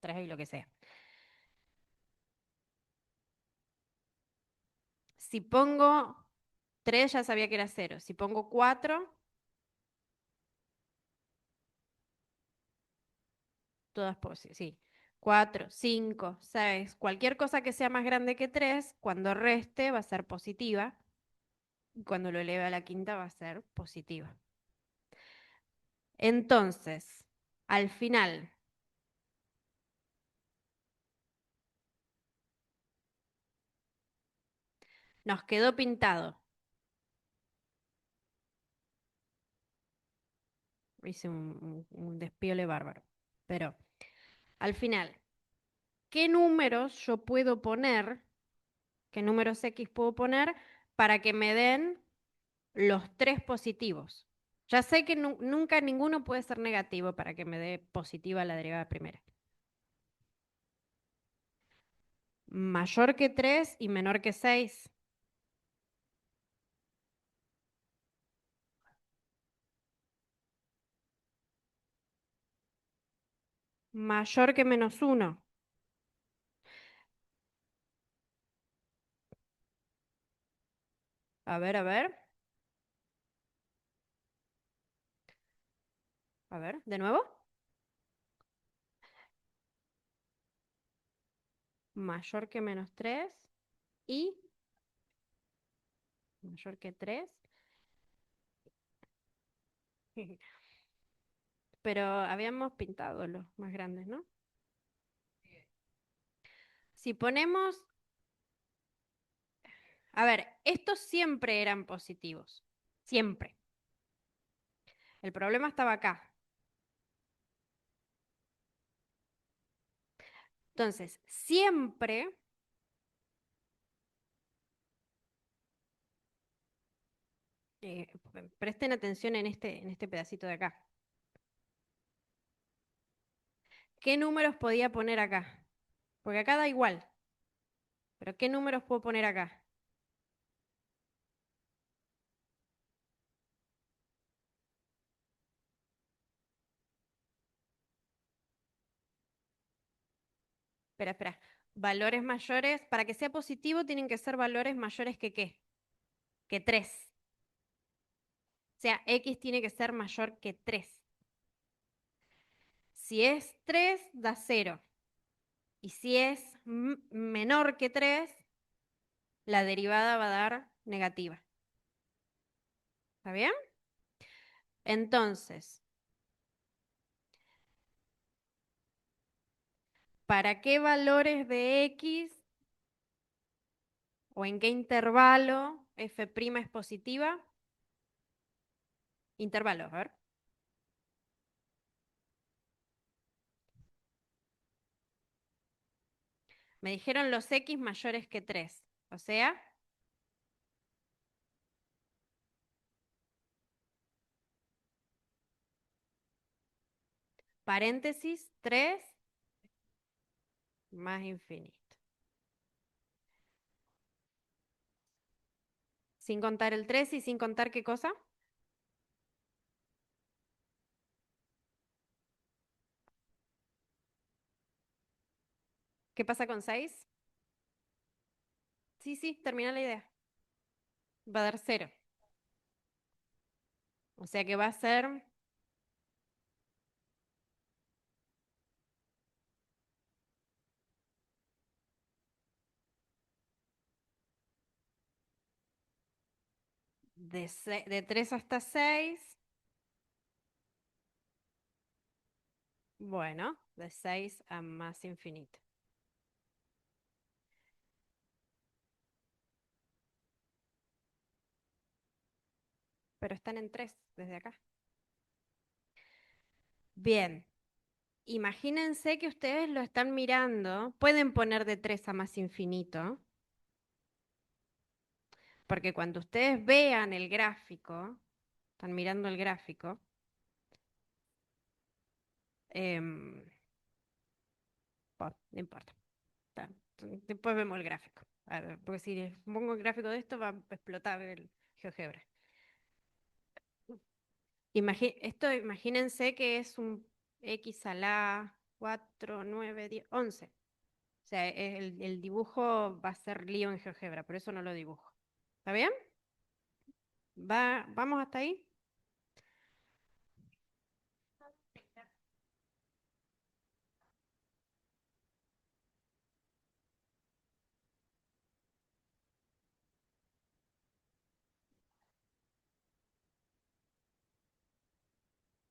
3 y lo que sea. Si pongo 3 ya sabía que era 0. Si pongo 4, todas posibles, sí. 4, 5, 6, cualquier cosa que sea más grande que 3, cuando reste va a ser positiva, y cuando lo eleve a la quinta va a ser positiva. Entonces, al final, nos quedó pintado. Hice un despiole bárbaro. Pero, al final, ¿qué números yo puedo poner, qué números X puedo poner para que me den los 3 positivos? Ya sé que nunca ninguno puede ser negativo para que me dé positiva la derivada primera. Mayor que 3 y menor que 6. Mayor que -1. A ver, a ver. A ver, de nuevo. Mayor que -3 y mayor que 3. Pero habíamos pintado los más grandes, ¿no? Si ponemos, a ver, estos siempre eran positivos, siempre. El problema estaba acá. Entonces, siempre Presten atención en este pedacito de acá. ¿Qué números podía poner acá? Porque acá da igual. Pero ¿qué números puedo poner acá? Espera, espera. Valores mayores, para que sea positivo tienen que ser valores mayores que ¿qué? Que 3. O sea, x tiene que ser mayor que 3. Si es 3, da 0. Y si es menor que 3, la derivada va a dar negativa. ¿Está bien? Entonces, ¿para qué valores de x o en qué intervalo f' es positiva? Intervalo, a ver. Me dijeron los x mayores que 3. O sea, paréntesis 3 más infinito. Sin contar el 3 y sin contar qué cosa. ¿Qué pasa con 6? Sí, sí, termina la idea. Va a dar 0. O sea que va a ser de 3 hasta 6. Bueno, de 6 a más infinito. Pero están en 3 desde acá. Bien, imagínense que ustedes lo están mirando. Pueden poner de 3 a más infinito. Porque cuando ustedes vean el gráfico, están mirando el gráfico, em, no importa. Está, después vemos el gráfico. A ver, porque si les pongo el gráfico de esto va a explotar el GeoGebra. Imagínense que es un x a la 4, 9, 10, 11. O sea, el dibujo va a ser lío en GeoGebra, por eso no lo dibujo. ¿Está bien? ¿Vamos hasta ahí?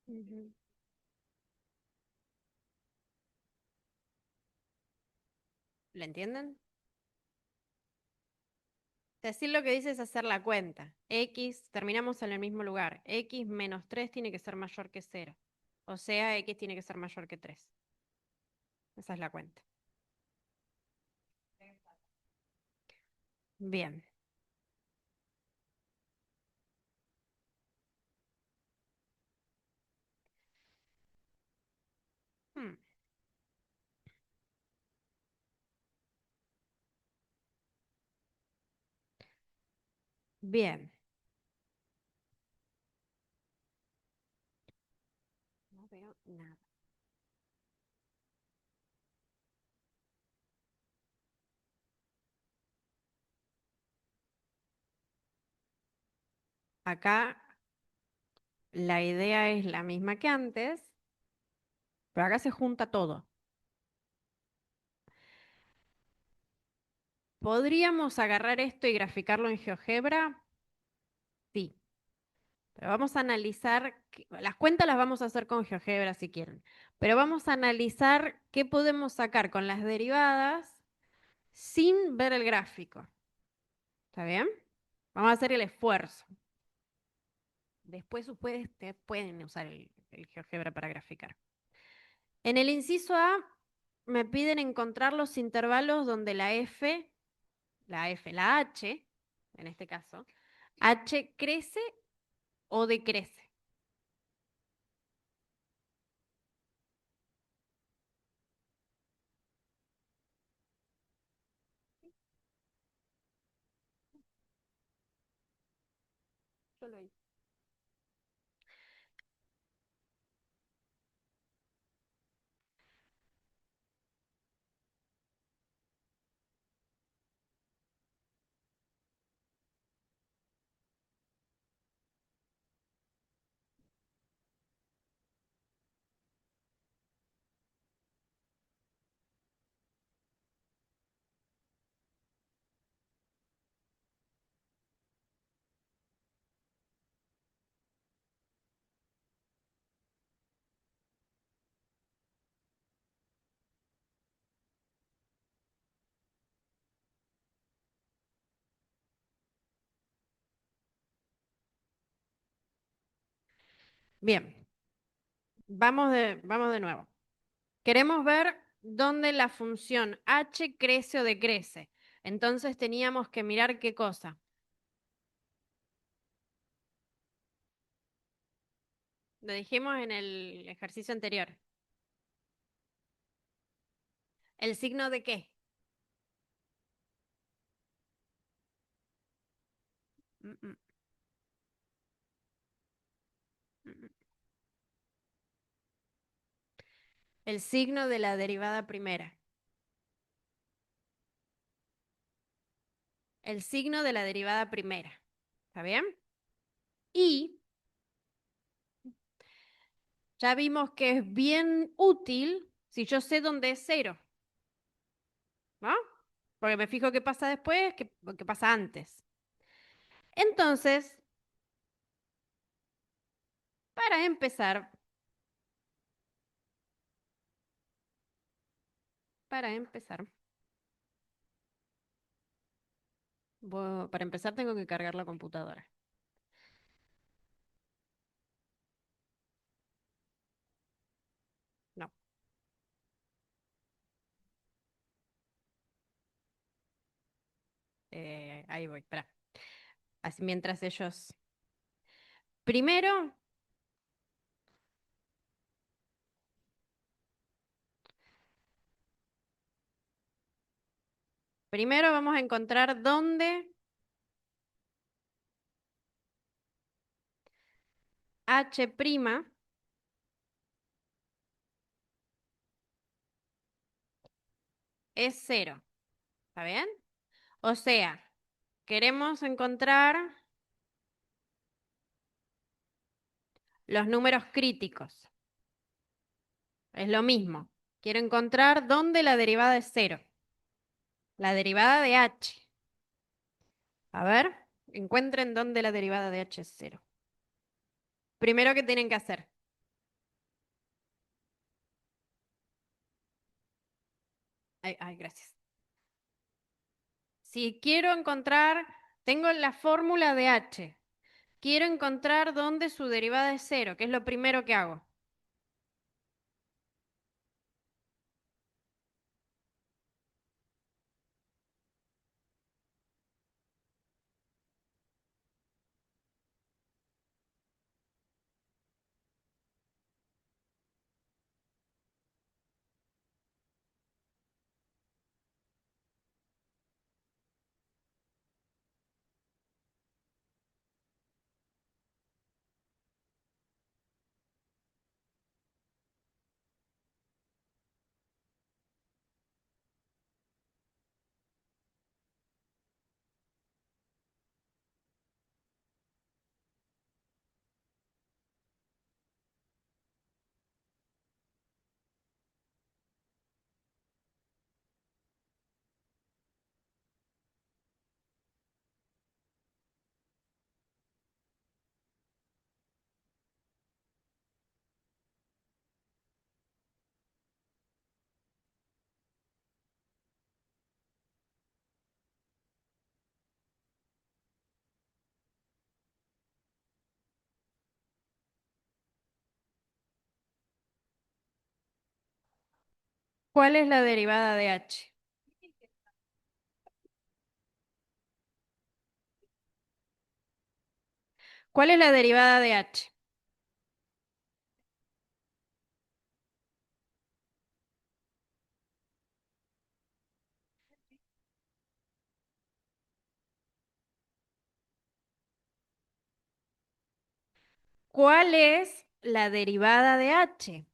Ujú. ¿Lo entienden? Decir lo que dice es hacer la cuenta. X, terminamos en el mismo lugar. X menos 3 tiene que ser mayor que 0. O sea, X tiene que ser mayor que 3. Esa es la cuenta. Bien. Hmm, Bien. No veo nada. Acá la idea es la misma que antes, pero acá se junta todo. ¿Podríamos agarrar esto y graficarlo en GeoGebra? Sí, pero vamos a analizar, las cuentas las vamos a hacer con GeoGebra si quieren, pero vamos a analizar qué podemos sacar con las derivadas sin ver el gráfico. ¿Está bien? Vamos a hacer el esfuerzo. Después ustedes pueden usar el GeoGebra para graficar. En el inciso A me piden encontrar los intervalos donde la F, la H, en este caso, ¿H crece o decrece? Yo lo hice. Bien, vamos de nuevo. Queremos ver dónde la función h crece o decrece. Entonces teníamos que mirar qué cosa. Lo dijimos en el ejercicio anterior. ¿El signo de qué? Mm, mm, mm, mm. El signo de la derivada primera. El signo de la derivada primera. ¿Está bien? Y ya vimos que es bien útil si yo sé dónde es cero, ¿no? Porque me fijo qué pasa después, qué pasa antes. Entonces, para empezar, para empezar, para empezar tengo que cargar la computadora. No, ahí voy, espera. Así mientras ellos... Primero, primero vamos a encontrar dónde h' es cero. ¿Está bien? O sea, queremos encontrar los números críticos. Es lo mismo. Quiero encontrar dónde la derivada es cero. La derivada de h. A ver, encuentren dónde la derivada de h es cero. Primero, ¿qué tienen que hacer? Ay, ay, gracias. Si quiero encontrar, tengo la fórmula de h. Quiero encontrar dónde su derivada es cero, que es lo primero que hago. ¿Cuál es la derivada de h? ¿Cuál es la derivada de h? ¿Cuál es la derivada de h?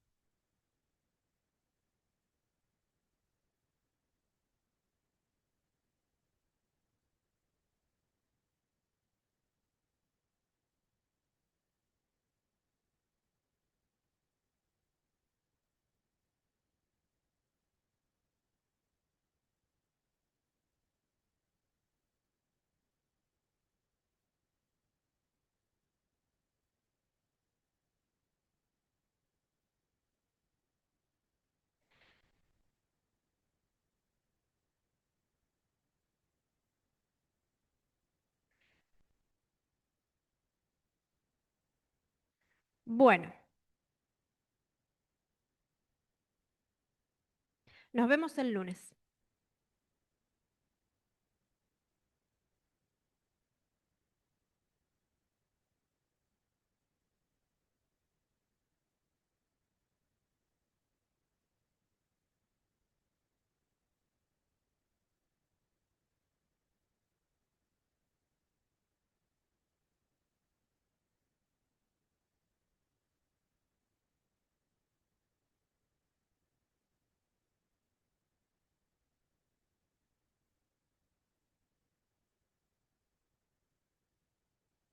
Bueno, nos vemos el lunes.